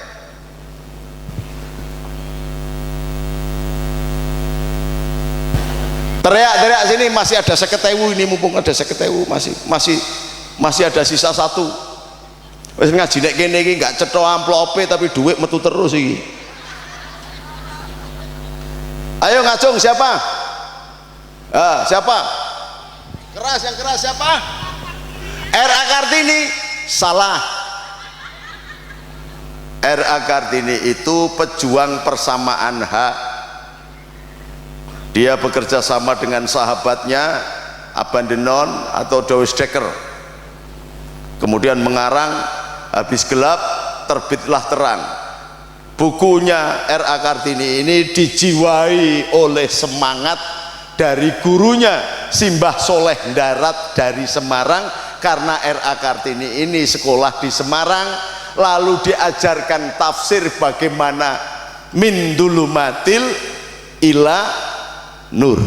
Teriak-teriak sini, masih ada 50.000 ini, mumpung ada 50.000, masih ada sisa 1. Wis ngaji nek kene iki gak cetha amplope tapi duit metu terus iki. Ayo ngacung siapa? Siapa? Keras, yang keras siapa? R.A. Kartini. Salah. R.A. Kartini itu pejuang persamaan hak. Dia bekerja sama dengan sahabatnya Abandenon atau Dawes Dekker, kemudian mengarang Habis Gelap Terbitlah Terang. Bukunya R.A. Kartini ini dijiwai oleh semangat dari gurunya Simbah Soleh Darat dari Semarang, karena R.A. Kartini ini sekolah di Semarang, lalu diajarkan tafsir bagaimana min dulumatil ila nur,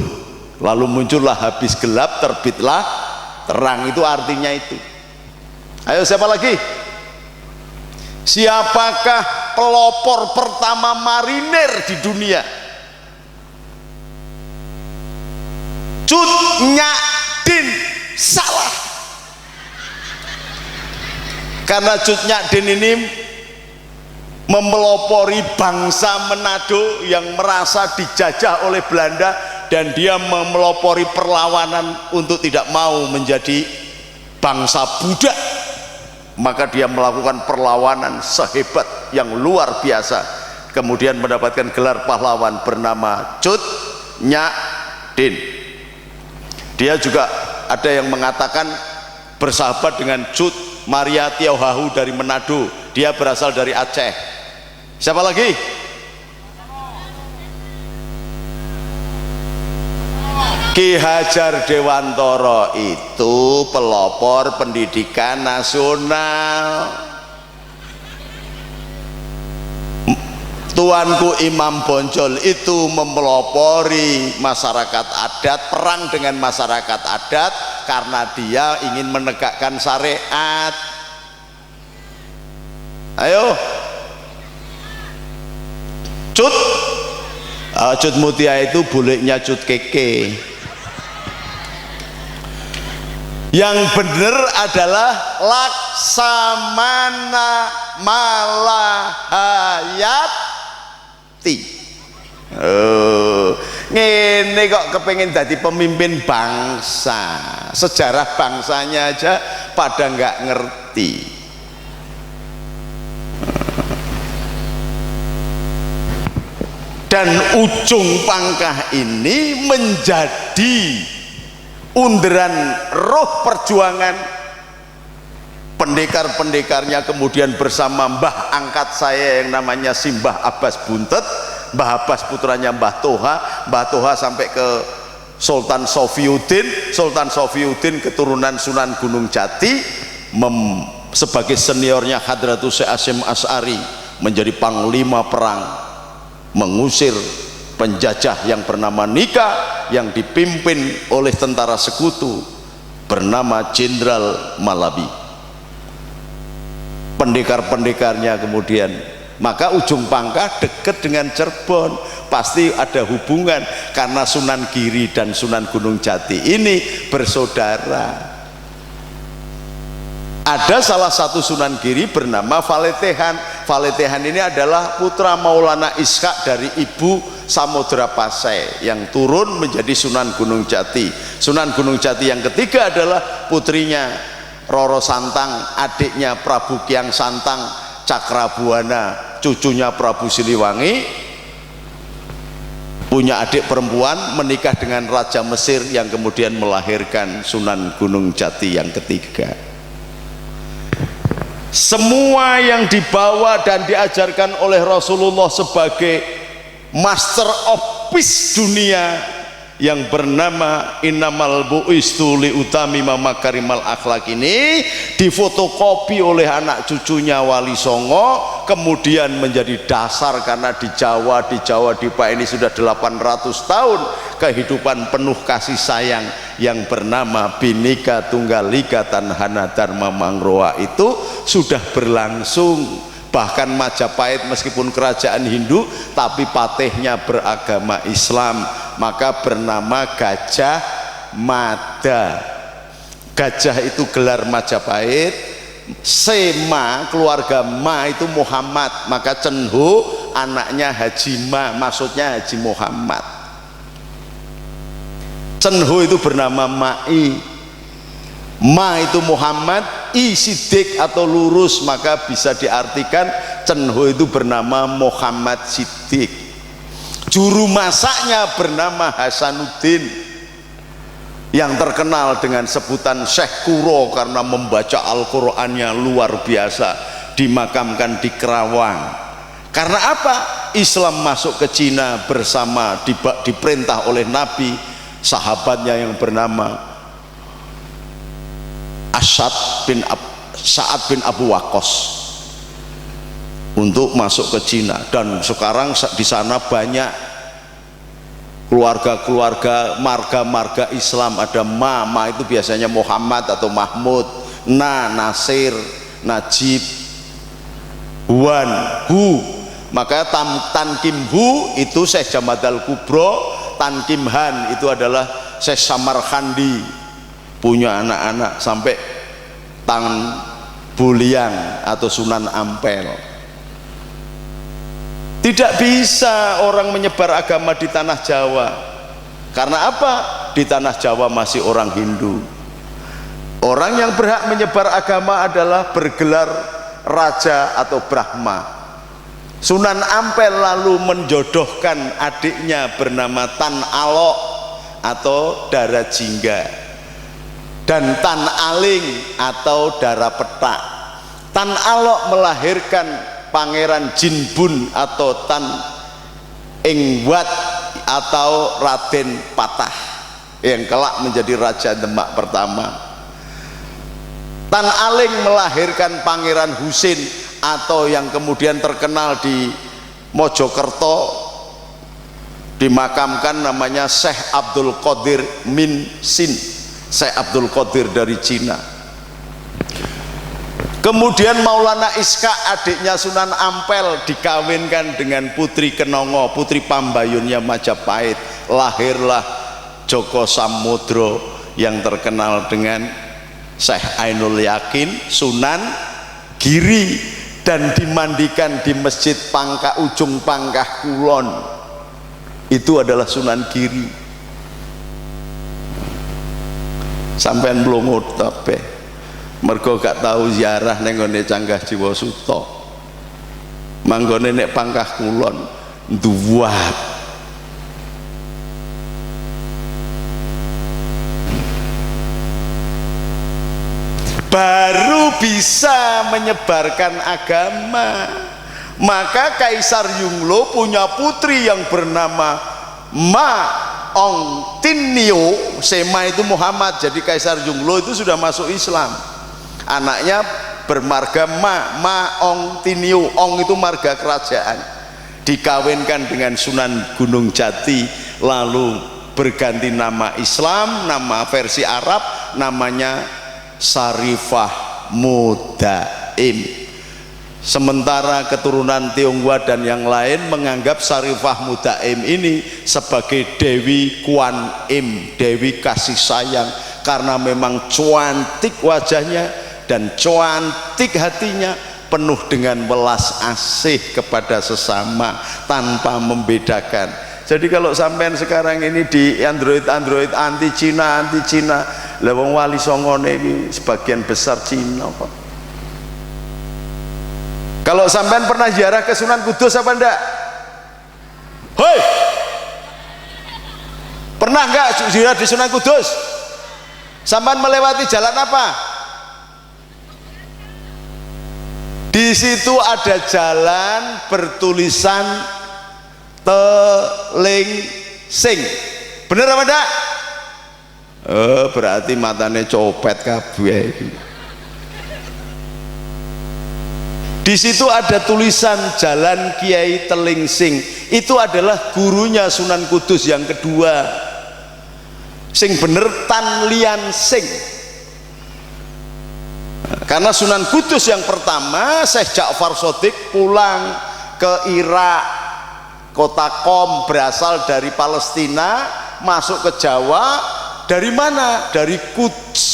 lalu muncullah Habis Gelap Terbitlah Terang. Itu artinya itu. Ayo siapa lagi? Siapakah pelopor pertama marinir di dunia? Cut Nyak Din. Salah. Karena Cut Nyak Din ini mempelopori bangsa Manado yang merasa dijajah oleh Belanda, dan dia memelopori perlawanan untuk tidak mau menjadi bangsa budak. Maka dia melakukan perlawanan sehebat yang luar biasa, kemudian mendapatkan gelar pahlawan bernama Cut Nyak Din. Dia juga ada yang mengatakan bersahabat dengan Cut Maria Tiauhahu dari Manado, dia berasal dari Aceh. Siapa lagi? Ki Hajar Dewantara itu pelopor pendidikan nasional. Tuanku Imam Bonjol itu mempelopori masyarakat adat, perang dengan masyarakat adat karena dia ingin menegakkan syariat. Ayo, Cut Mutia itu buliknya Cut Keke. Yang benar adalah Laksamana Malahayat ngerti. Ngene kok kepengen jadi pemimpin bangsa, sejarah bangsanya aja pada nggak ngerti. Dan ujung pangkah ini menjadi underan roh perjuangan pendekar-pendekarnya, kemudian bersama mbah angkat saya yang namanya Simbah Abbas Buntet, Mbah Abbas putranya Mbah Toha sampai ke Sultan Sofiuddin keturunan Sunan Gunung Jati, sebagai seniornya Hadratus Syekh Hasyim Asy'ari menjadi panglima perang mengusir penjajah yang bernama Nika yang dipimpin oleh tentara sekutu bernama Jenderal Malabi. Pendekar-pendekarnya kemudian, maka ujung pangkah dekat dengan Cirebon, pasti ada hubungan karena Sunan Giri dan Sunan Gunung Jati ini bersaudara. Ada salah satu Sunan Giri bernama Faletehan. Faletehan ini adalah putra Maulana Ishak dari ibu Samodra Pasai yang turun menjadi Sunan Gunung Jati. Sunan Gunung Jati yang ketiga adalah putrinya Roro Santang, adiknya Prabu Kiang Santang Cakrabuana, cucunya Prabu Siliwangi, punya adik perempuan, menikah dengan Raja Mesir yang kemudian melahirkan Sunan Gunung Jati yang ketiga. Semua yang dibawa dan diajarkan oleh Rasulullah sebagai master of peace dunia yang bernama innamal bu'istu liutamima makarimal akhlak ini difotokopi oleh anak cucunya Wali Songo, kemudian menjadi dasar karena di Jawa Dipa ini sudah 800 tahun kehidupan penuh kasih sayang yang bernama Bhinneka Tunggal Ika Tanhana Dharma Mangroa itu sudah berlangsung. Bahkan Majapahit meskipun kerajaan Hindu tapi patihnya beragama Islam, maka bernama Gajah Mada. Gajah itu gelar Majapahit, Sema keluarga Ma itu Muhammad, maka Cenho anaknya Haji Ma, maksudnya Haji Muhammad. Cenho itu bernama Ma'i, Ma itu Muhammad, I Sidik atau lurus, maka bisa diartikan Cenho itu bernama Muhammad Sidik. Juru masaknya bernama Hasanuddin yang terkenal dengan sebutan Syekh Kuro karena membaca Al-Qur'annya luar biasa, dimakamkan di Kerawang. Karena apa? Islam masuk ke Cina bersama diperintah oleh Nabi, sahabatnya yang bernama Sa'ad bin Abu Waqqas untuk masuk ke Cina. Dan sekarang di sana banyak keluarga-keluarga marga-marga Islam. Ada Ma itu biasanya Muhammad atau Mahmud, Nasir, Najib, Huan, Hu. Maka Tan Kim Hu itu Syekh Jamadal Kubro, Tan Kim Han itu adalah Syekh Samarkandi, punya anak-anak sampai Tan Buliang atau Sunan Ampel. Tidak bisa orang menyebar agama di tanah Jawa. Karena apa? Di tanah Jawa masih orang Hindu. Orang yang berhak menyebar agama adalah bergelar raja atau Brahma. Sunan Ampel lalu menjodohkan adiknya bernama Tan Alok atau Dara Jingga dan Tan Aling atau Dara Petak. Tan Alok melahirkan Pangeran Jinbun atau Tan Ingwat atau Raden Patah yang kelak menjadi Raja Demak pertama. Tan Aling melahirkan Pangeran Husin atau yang kemudian terkenal di Mojokerto dimakamkan namanya Syekh Abdul Qadir Min Sin, Syekh Abdul Qadir dari Cina. Kemudian Maulana Iska adiknya Sunan Ampel dikawinkan dengan Putri Kenongo, putri Pambayunnya Majapahit. Lahirlah Joko Samudro yang terkenal dengan Syekh Ainul Yakin Sunan Giri. dan dimandikan di Masjid Pangkah Ujung Pangkah Kulon. Itu adalah Sunan Giri. Sampean blongo kabeh mergo gak tahu ziarah ning ngene Canggah Jiwa Suta. Manggone nek Pangkah Kulon duwat. Baru bisa menyebarkan agama. Maka Kaisar Yunglo punya putri yang bernama Ma Ong Tinio. Sema itu Muhammad, jadi Kaisar Yunglo itu sudah masuk Islam. Anaknya bermarga Ma Ong Tinio. Ong itu marga kerajaan. Dikawinkan dengan Sunan Gunung Jati, lalu berganti nama Islam, nama versi Arab namanya Sarifah Mudaim. Sementara keturunan Tionghoa dan yang lain menganggap Sarifah Mudaim ini sebagai Dewi Kuan Im, Dewi kasih sayang, karena memang cantik wajahnya dan cantik hatinya, penuh dengan welas asih kepada sesama tanpa membedakan. Jadi kalau sampean sekarang ini di Android anti Cina, lah wong Wali Songo ini sebagian besar Cina kok. Kalau sampean pernah ziarah ke Sunan Kudus apa enggak? Hoi, pernah enggak ziarah di Sunan Kudus? Sampean melewati jalan apa? Di situ ada jalan bertulisan Telingsing. Bener apa enggak? Berarti matanya copet kabeh. Di situ ada tulisan Jalan Kiai Telingsing. Itu adalah gurunya Sunan Kudus yang kedua. Sing bener Tan Lian Sing. Karena Sunan Kudus yang pertama, Syekh Ja'far Shadiq pulang ke Irak, kota Qom, berasal dari Palestina, masuk ke Jawa. Dari mana? Dari Quds.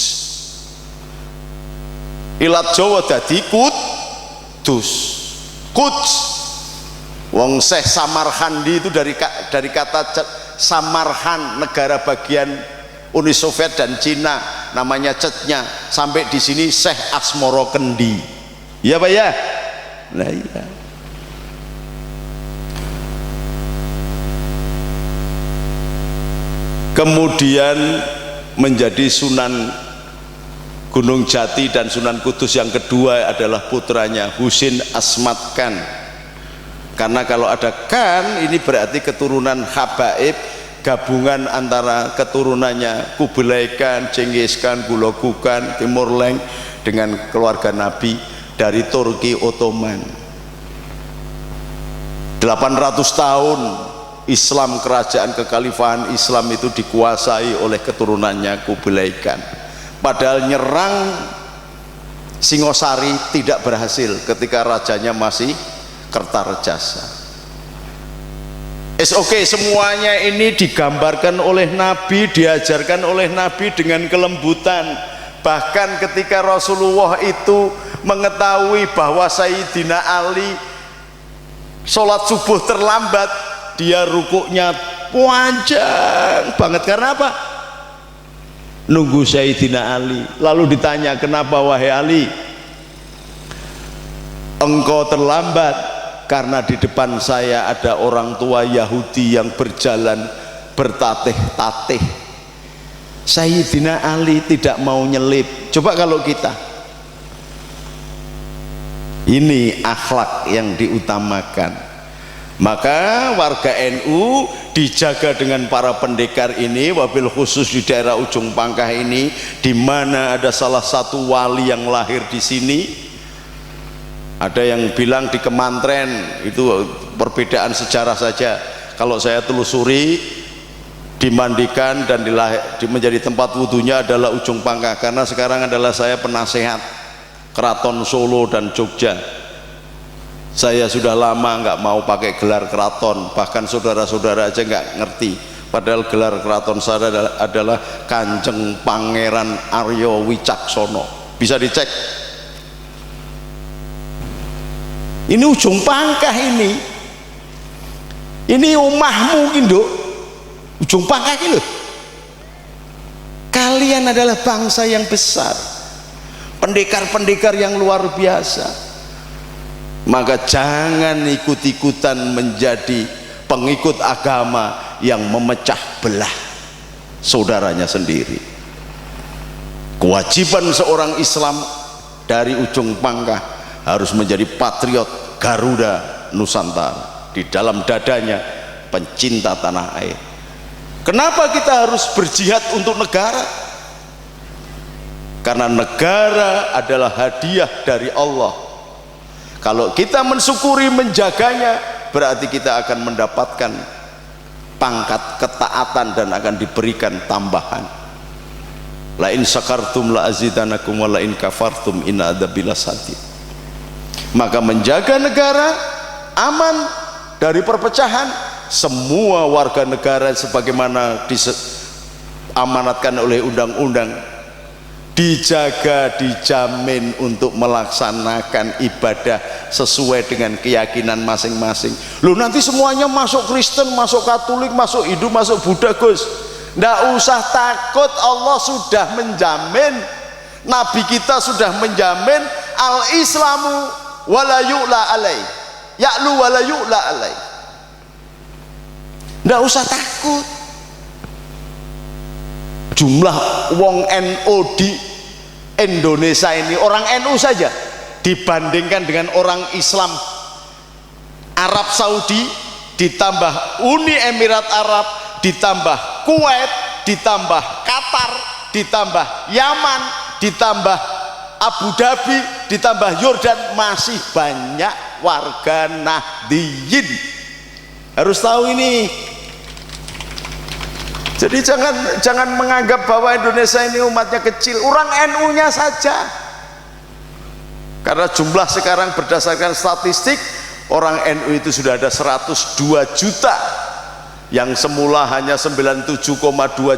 Ilat Jawa dadi Kudus. Quds. Wong Syekh Samarkandi itu dari kata Samarkand, negara bagian Uni Soviet dan Cina, namanya Cetnya. Sampai di sini Syekh Asmoro Kendi. Iya Pak ya? Nah iya. Kemudian menjadi Sunan Gunung Jati dan Sunan Kudus yang kedua adalah putranya Husin Asmat Khan. Karena kalau ada Khan ini berarti keturunan Habaib, gabungan antara keturunannya Kublai Khan, Genghis Khan, Gulagu Khan, Timur Leng dengan keluarga Nabi dari Turki Ottoman. 800 tahun Islam, kerajaan kekhalifahan Islam itu dikuasai oleh keturunannya Kublai Khan. Padahal nyerang Singosari tidak berhasil ketika rajanya masih Kertarejasa. Semuanya ini digambarkan oleh Nabi, diajarkan oleh Nabi dengan kelembutan. Bahkan ketika Rasulullah itu mengetahui bahwa Sayyidina Ali sholat subuh terlambat, dia rukuknya panjang banget. Karena apa? Nunggu Sayyidina Ali. Lalu ditanya, kenapa wahai Ali engkau terlambat? Karena di depan saya ada orang tua Yahudi yang berjalan bertatih-tatih. Sayyidina Ali tidak mau nyelip. Coba kalau kita, ini akhlak yang diutamakan. Maka warga NU dijaga dengan para pendekar ini, wabil khusus di daerah Ujung Pangkah ini, di mana ada salah satu wali yang lahir di sini. Ada yang bilang di Kemantren, itu perbedaan sejarah saja. Kalau saya telusuri, dimandikan dan menjadi tempat wudhunya adalah Ujung Pangkah. Karena sekarang adalah saya penasehat Keraton Solo dan Jogja. Saya sudah lama nggak mau pakai gelar keraton, bahkan saudara-saudara aja nggak ngerti. Padahal gelar keraton saya adalah Kanjeng Pangeran Aryo Wicaksono. Bisa dicek. Ini ujung pangkah ini. Ini omahmu Induk. Ujung pangkah ini loh. Kalian adalah bangsa yang besar. Pendekar-pendekar yang luar biasa. Maka jangan ikut-ikutan menjadi pengikut agama yang memecah belah saudaranya sendiri. Kewajiban seorang Islam dari ujung pangkah harus menjadi patriot Garuda Nusantara, di dalam dadanya pencinta tanah air. Kenapa kita harus berjihad untuk negara? Karena negara adalah hadiah dari Allah. Kalau kita mensyukuri, menjaganya, berarti kita akan mendapatkan pangkat ketaatan dan akan diberikan tambahan. La in syakartum la azidanakum wa la in kafartum inna adzabi lasadid. Maka menjaga negara aman dari perpecahan, semua warga negara sebagaimana diamanatkan oleh undang-undang, dijaga, dijamin untuk melaksanakan ibadah sesuai dengan keyakinan masing-masing. Loh, nanti semuanya masuk Kristen, masuk Katolik, masuk Hindu, masuk Buddha, Gus. Nggak usah takut, Allah sudah menjamin, Nabi kita sudah menjamin, al-islamu wala yu'la alai, ya'lu wala yu'la alai. Nggak usah takut. Jumlah wong NU di Indonesia ini, orang NU saja, dibandingkan dengan orang Islam Arab Saudi, ditambah Uni Emirat Arab, ditambah Kuwait, ditambah Qatar, ditambah Yaman, ditambah Abu Dhabi, ditambah Yordan, masih banyak warga Nahdliyin. Harus tahu ini. Jadi jangan menganggap bahwa Indonesia ini umatnya kecil, orang NU-nya saja. Karena jumlah sekarang berdasarkan statistik, orang NU itu sudah ada 102 juta. Yang semula hanya 97,2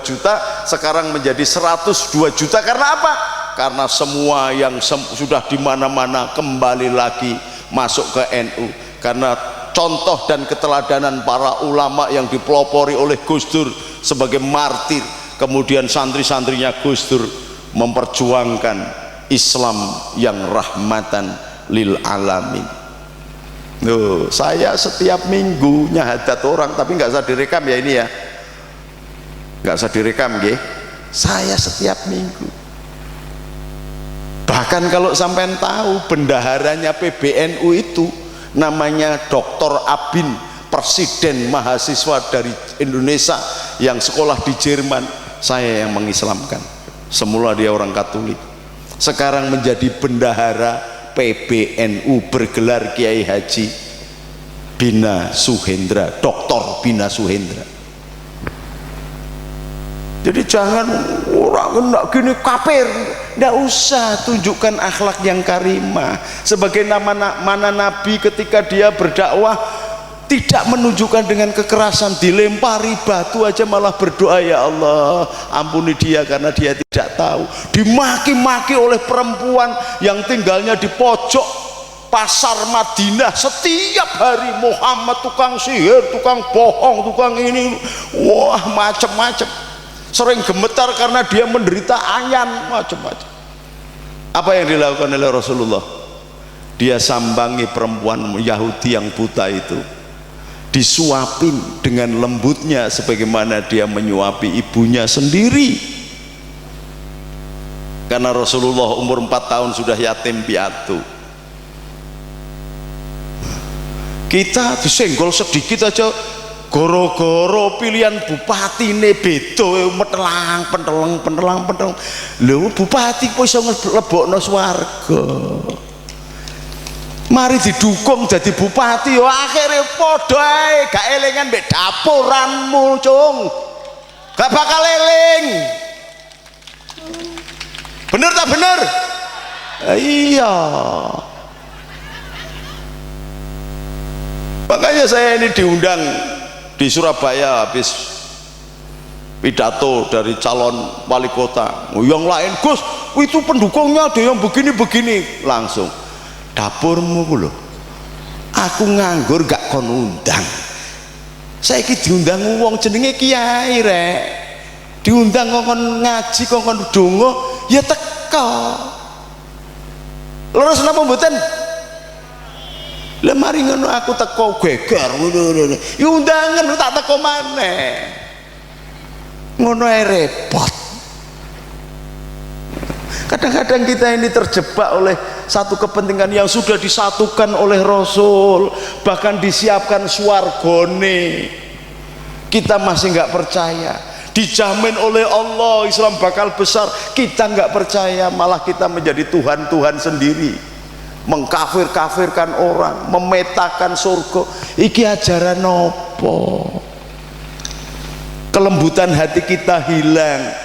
juta, sekarang menjadi 102 juta. Karena apa? Karena semua yang sudah di mana-mana kembali lagi masuk ke NU. Karena contoh dan keteladanan para ulama yang dipelopori oleh Gus Dur sebagai martir, kemudian santri-santrinya Gus Dur memperjuangkan Islam yang rahmatan lil alamin. Loh, saya setiap minggu nyahadat orang, tapi nggak usah direkam ya ini ya, nggak usah direkam ya. Saya setiap minggu. Bahkan kalau sampean tahu, bendaharanya PBNU itu namanya Dr. Abin, presiden mahasiswa dari Indonesia yang sekolah di Jerman. Saya yang mengislamkan. Semula dia orang Katolik, sekarang menjadi bendahara PBNU bergelar Kiai Haji Bina Suhendra, Dr. Bina Suhendra. Jadi jangan orang enggak gini kafir, enggak usah, tunjukkan akhlak yang karimah. Sebagai mana Nabi ketika dia berdakwah tidak menunjukkan dengan kekerasan, dilempari batu aja malah berdoa, ya Allah ampuni dia karena dia tidak tahu. Dimaki-maki oleh perempuan yang tinggalnya di pojok pasar Madinah, setiap hari Muhammad tukang sihir, tukang bohong, tukang ini, wah macam-macam. Sering gemetar karena dia menderita ayan, macam-macam. Apa yang dilakukan oleh Rasulullah? Dia sambangi perempuan Yahudi yang buta itu, disuapin dengan lembutnya sebagaimana dia menyuapi ibunya sendiri. Karena Rasulullah umur 4 tahun sudah yatim piatu. Kita disenggol sedikit aja goro-goro pilihan bupati ini beda, metelang pentelang. Lho, bupati kok iso nglebokno swarga. Mari didukung jadi bupati, yo akhirnya padha ae, gak elingan mbek dapuranmu, cung. Gak bakal eling. Bener tak bener? Iya. Makanya saya ini diundang di Surabaya habis pidato dari calon wali kota. Yang lain, Gus, itu pendukungnya ada yang begini-begini. Langsung, dapurmu loh, Aku nganggur gak kon undang. Saiki diundang wong jenenge kiai rek. Diundang kon ngaji kon donga ya teko. Leres napa mboten? Lah mari ngono aku teko geger ngono. Ya undangan tak teko maneh. Ngono ae repot. Kadang-kadang kita ini terjebak oleh satu kepentingan yang sudah disatukan oleh Rasul, bahkan disiapkan swargane. Kita masih nggak percaya. Dijamin oleh Allah Islam bakal besar, kita nggak percaya, malah kita menjadi Tuhan-Tuhan sendiri, mengkafir-kafirkan orang, memetakan surga. Iki ajaran nopo? Kelembutan hati kita hilang.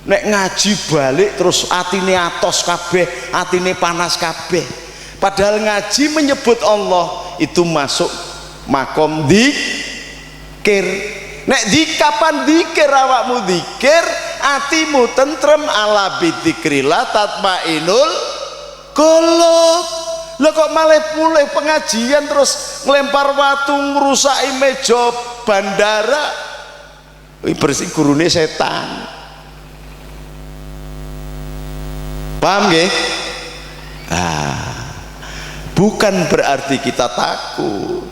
Nek ngaji balik terus atine atos kabeh, atine panas kabeh. Padahal ngaji menyebut Allah itu masuk makom dzikir. Nek di kapan dzikir awakmu dzikir, atimu tentrem, ala bidzikrillah tatmainul qulub. Lah kok malah mulai pengajian terus ngelempar watu, ngrusaki meja bandara. Bersih gurune setan. Paham nggih? Bukan berarti kita takut,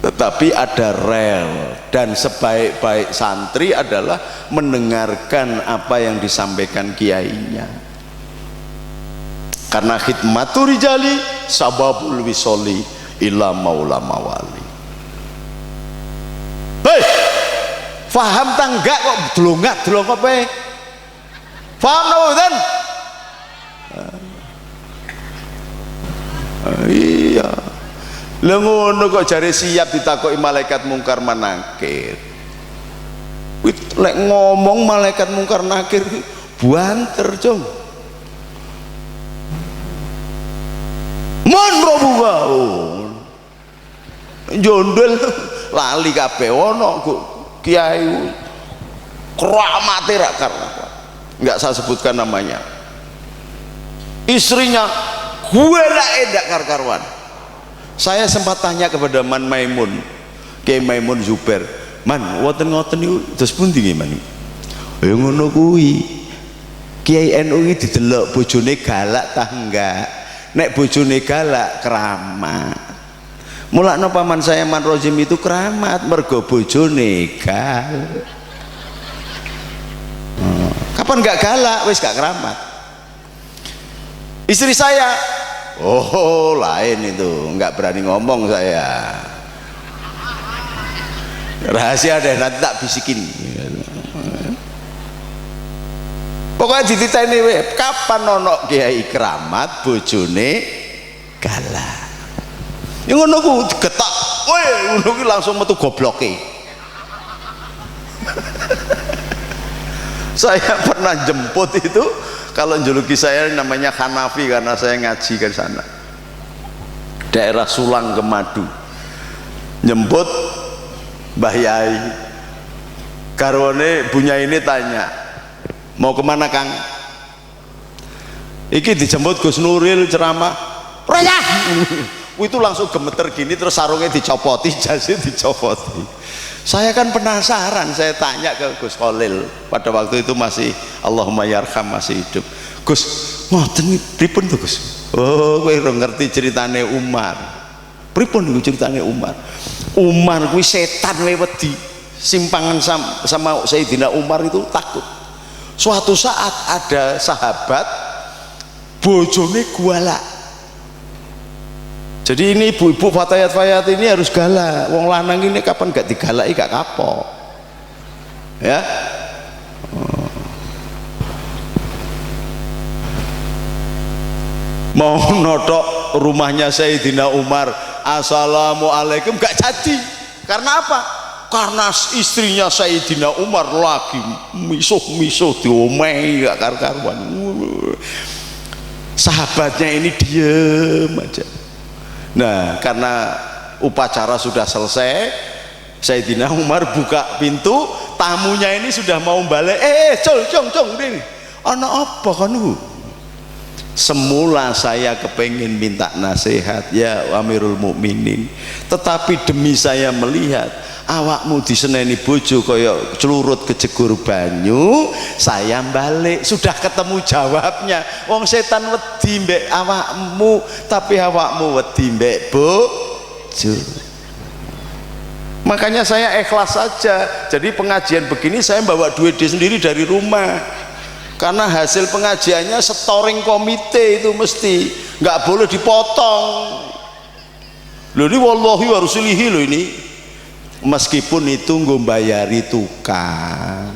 tetapi ada rel, dan sebaik-baik santri adalah mendengarkan apa yang disampaikan kiainya. Karena khidmatur rijali sababul wisoli ila maula mawali. Hei, faham tanggak kok delongak pe? Faham napa mboten? Iya. Lha ngono kok jare siap ditakoki malaikat mungkar manakir. Wit lek ngomong malaikat mungkar nakir banter, Cung. Mon robuh. Jondol lali kabeh ono kok kiai kramate ra karena. Enggak saya sebutkan namanya. Istrinya gue lah edak kar-karwan. Saya sempat tanya kepada Man Maimun, Kiai Maimun Zubair, Man, ngoten-ngoten niku terus pundi nggih Man? Ya ngono kuwi. Kiai NU iki didelok bojone galak tah enggak? Nek bojone galak keramat. Mulakno paman saya Man Rozim itu keramat mergo bojone gal. Kapan enggak galak wis gak keramat. Istri saya, oh lain itu, nggak berani ngomong saya. Rahasia deh, nanti tak bisikin. Pokoknya dititeni we, kapan nonok kiai keramat bojone galak. Yang ngono ku getak, weh ngono ku langsung metu gobloke. Saya pernah jemput itu. Kalau juluki saya namanya Hanafi karena saya ngaji ke sana, daerah Sulang Kemadu. Jemput Mbah Yai, karone Bunya ini tanya, mau kemana Kang? Iki dijemput Gus Nuril ceramah, Raya. Itu langsung gemeter gini, terus sarungnya dicopoti, jasnya dicopoti. Saya kan penasaran, saya tanya ke Gus Khalil pada waktu itu masih Allahumma yarham masih hidup. Gus, ngoten pripun tuh Gus? Oh, kowe ora ngerti ceritane Umar. Pripun niku ceritane Umar? Umar kuwi setan wae wedi. Simpangan sama Sayyidina Umar itu takut. Suatu saat ada sahabat bojone galak. Jadi ini ibu-ibu fatayat-fatayat ini harus galak. Wong lanang ini kapan gak digalaki gak kapok. Ya. Mau notok rumahnya Sayyidina Umar, assalamualaikum, gak jadi. Karena apa? Karena istrinya Sayyidina Umar lagi misuh-misuh diomehi gak karu-karuan. Sahabatnya ini diem aja. Nah, karena upacara sudah selesai, Sayyidina Umar buka pintu, tamunya ini sudah mau balik. Cong ini ana apa kan? Semula saya kepengin minta nasihat ya Amirul Mukminin, tetapi demi saya melihat awakmu diseneni bojo kaya celurut kejegur banyu, saya balik. Sudah ketemu jawabnya. Wong setan wedi mbek awakmu, tapi awakmu wedi mbek bojo. Makanya saya ikhlas saja. Jadi pengajian begini saya bawa duit sendiri dari rumah. Karena hasil pengajiannya setoring komite itu mesti nggak boleh dipotong. Loh ini wallahi wa rasulihi loh ini. Meskipun itu ngombayari tukang.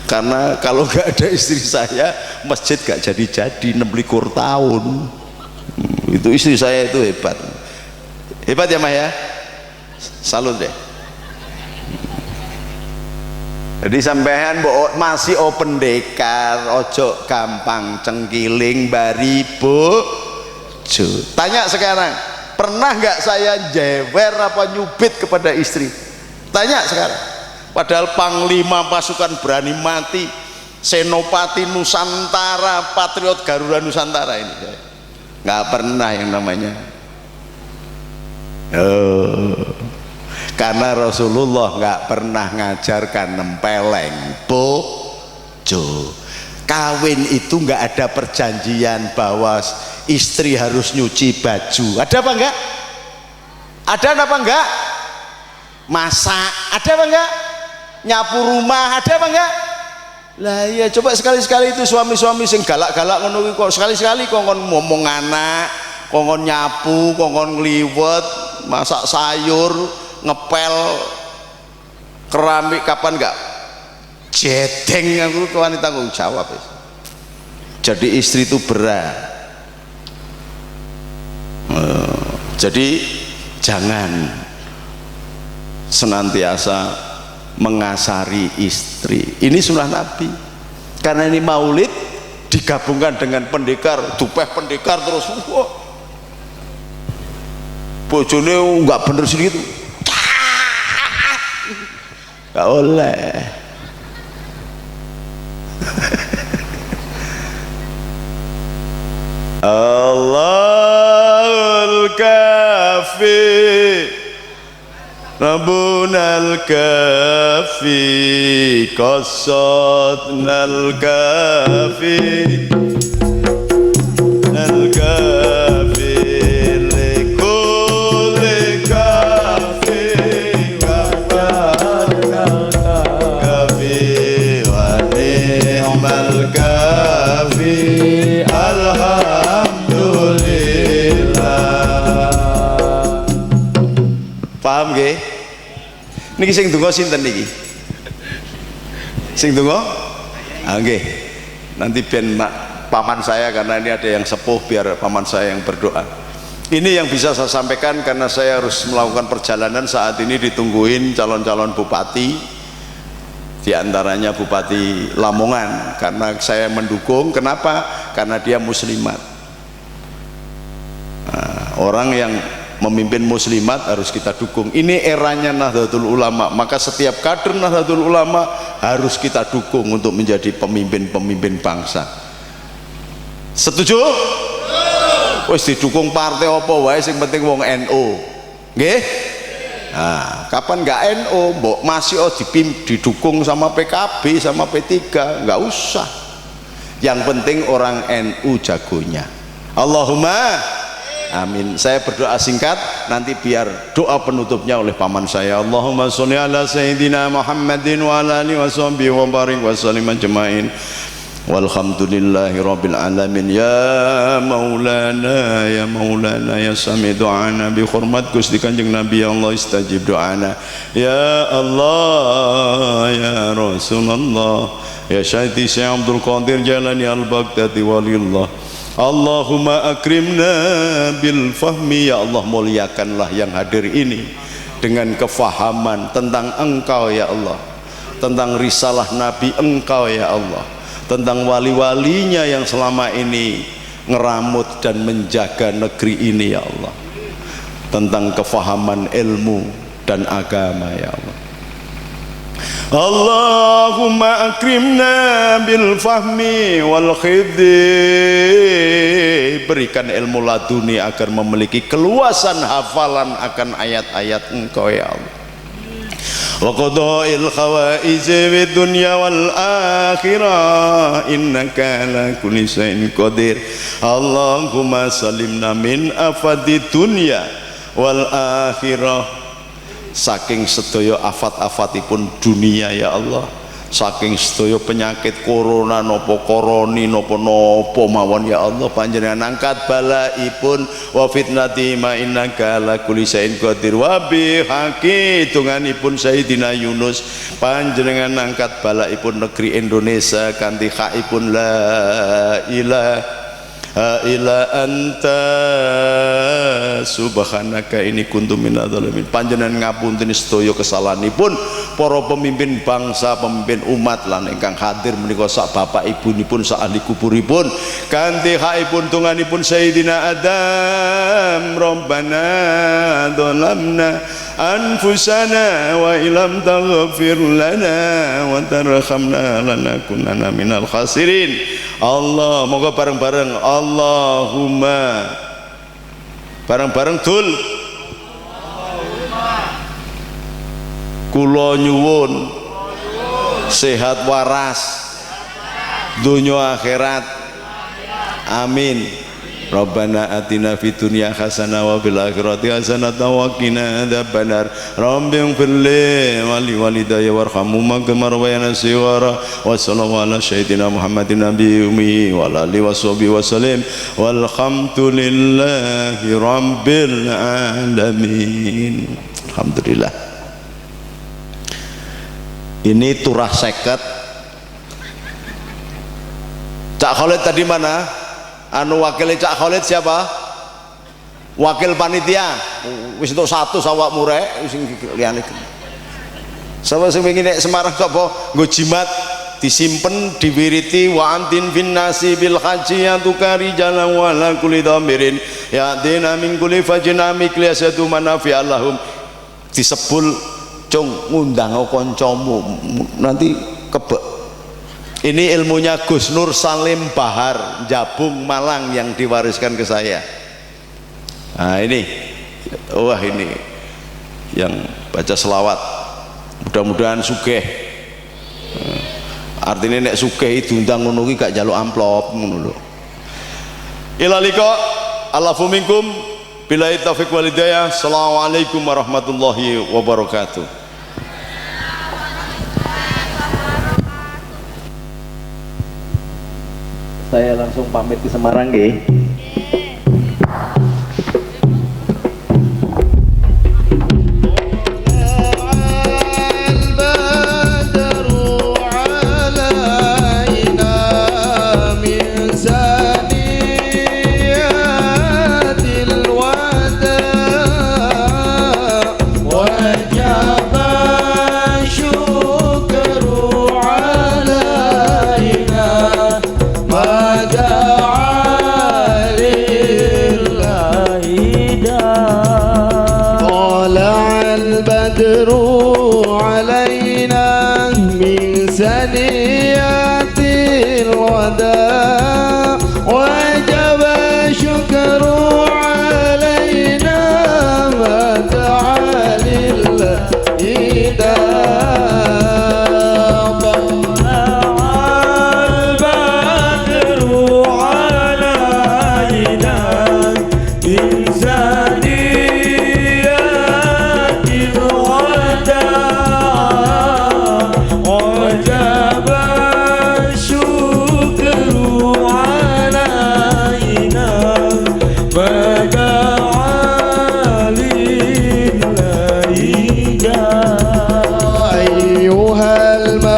Karena kalau nggak ada istri saya masjid nggak jadi 26 tahun. Itu istri saya itu hebat. Hebat ya Mah ya. Salut deh. Jadi sampean masih open dekar, ojo gampang cengkiling bari bojo. Tanya sekarang, pernah nggak saya jewer apa nyubit kepada istri? Tanya sekarang. Padahal panglima pasukan berani mati, senopati Nusantara, patriot Garuda Nusantara ini, nggak pernah yang namanya. Karena Rasulullah nggak pernah ngajarkan nempeleng bojo. Kawin itu nggak ada perjanjian bahwa istri harus nyuci baju. Ada apa enggak? Ada apa enggak? Masak ada apa enggak? Nyapu rumah ada apa enggak? Lah iya, coba sekali-sekali itu suami-suami sing galak-galak ngono kok sekali-sekali kongkon ngomong anak, kongkon nyapu, kongkon ngliwet, masak sayur, ngepel keramik, kapan enggak jedeng aku wanita tanggung jawab. Jadi istri itu berat. Jadi jangan senantiasa mengasari istri. Ini sunnah Nabi. Karena ini maulid digabungkan dengan pendekar, dupeh pendekar terus bojone enggak bener sedikit. Gak oleh. Allahul kafi Rabbunal kafi qasadnal kafi al-kafi likulli kafi kafi alhamdulillah. Paham nggih? Niki sing donga sinten niki? Sing donga? Ah nggih. Nanti ben paman saya, karena ini ada yang sepuh, biar paman saya yang berdoa. Ini yang bisa saya sampaikan karena saya harus melakukan perjalanan saat ini, ditungguin calon-calon bupati. Di antaranya Bupati Lamongan, karena saya mendukung. Kenapa? Karena dia muslimat. Orang yang memimpin muslimat harus kita dukung. Ini eranya Nahdlatul Ulama, maka setiap kader Nahdlatul Ulama harus kita dukung untuk menjadi pemimpin-pemimpin bangsa. Setuju? Wis didukung partai apa wae, sing penting wong NU. Nggih? Nah, kapan nggak NU, mbok masih didukung sama PKB sama P3, nggak usah. Yang penting orang NU jagonya. Allahumma amin. Saya berdoa singkat, nanti biar doa penutupnya oleh paman saya. Allahumma sholli ala sayyidina Muhammadin wa ala alihi washabbihi wa barik wa sallim ajmain. Walhamdulillahi rabbil alamin. Ya maulana ya sami do'ana bi hormat Gusti Kanjeng Nabi, ya Allah istajib do'ana. Ya Allah ya Rasulullah ya Syaikhi Syekh Abdul Qadir Jalani al-Baghdadi walillah. Allahumma akrimna bil fahmi. Ya Allah, muliakanlah yang hadir ini dengan kefahaman tentang Engkau ya Allah, tentang risalah Nabi Engkau ya Allah, tentang wali-walinya yang selama ini ngeramut dan menjaga negeri ini ya Allah, tentang kefahaman ilmu dan agama ya Allah. Allahumma akrimna bil fahmi wal khidhi diberikan ilmu laduni agar memiliki keluasan hafalan akan ayat-ayat Engkau ya Allah. Wa qada'il khawaij fid dunya wal akhirah innaka ala kulli syai'in qadir. Allahumma salimna min afadi dunya wal akhirah, saking sedaya afat-afatipun dunia ya Allah, saking sedaya penyakit corona nopo koroni nopo mawon ya Allah, panjenengan angkat balaipun wa fitnati ma innaka ala kulli syai'in qadir. Wa bi haqi tunganipun Sayyidina Yunus, panjenengan angkat balaipun negeri Indonesia kanthi haipun la ilaha illa anta subhanaka ini kuntum minadz zalimin. Panjenengan ngapunten sedaya kesalanipun para pemimpin bangsa, pemimpin umat lan ingkang hadir menika sak bapak ibunipun, sak ahli kuburipun, kanthi haipun tunganipun Sayyidina Adam, Rabbana dzalamna anfusana wa illam taghfir lana wa tarhamna lanakunanna minal khasirin. Allah, moga bareng-bareng Allahumma, bareng-bareng dul kula nyuwun sehat waras dunya akhirat, amin. Rabbana atina fid dunya hasanah wa fil akhirati hasanah wa qina adzabannar. Rabbighfir li wa li walidayya warhamhuma kama rabbayani shighara. Wa sallallahu ala sayyidina Muhammadin nabiyyi ummi wa ala alihi washabihi wasallam. Walhamdulillahi rabbil alamin. Alhamdulillah. Ini turah seket. Cak Khalid tadi mana? Anu wakil Cak Khalid siapa? Wakil panitia. Wis entuk satu sawak murek sing liyane. Sapa sing wingi nek Semarang sapa nggo jimat disimpen diwiriti wa antin fin nasi bil haji yatukari jalan wala kulli dhamirin ya dina min kulli fajnami kliasatu manafi allahum. Disebul cung ngundang kancamu nanti kebek. Ini ilmunya Gus Nur Salim Bahar Jabung Malang yang diwariskan ke saya. Nah ini, wah ini yang baca selawat, mudah-mudahan sugih. Artinya nek sugih diundang ngono ki gak njaluk amplop ngono lho. Ila liqa alafu minkum billahi taufiq wal hidayah. Assalamualaikum warahmatullahi wabarakatuh. Saya langsung pamit ke Semarang nggih.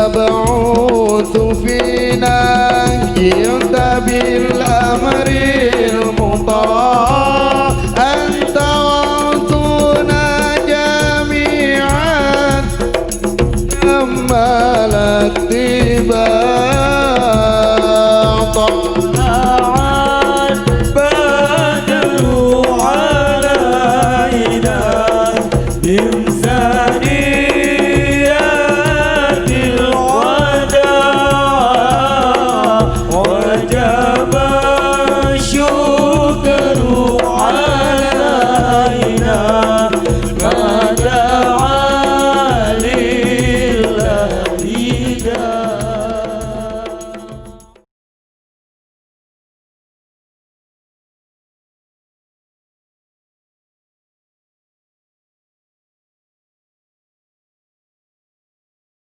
المبعوث فينا جئت بالله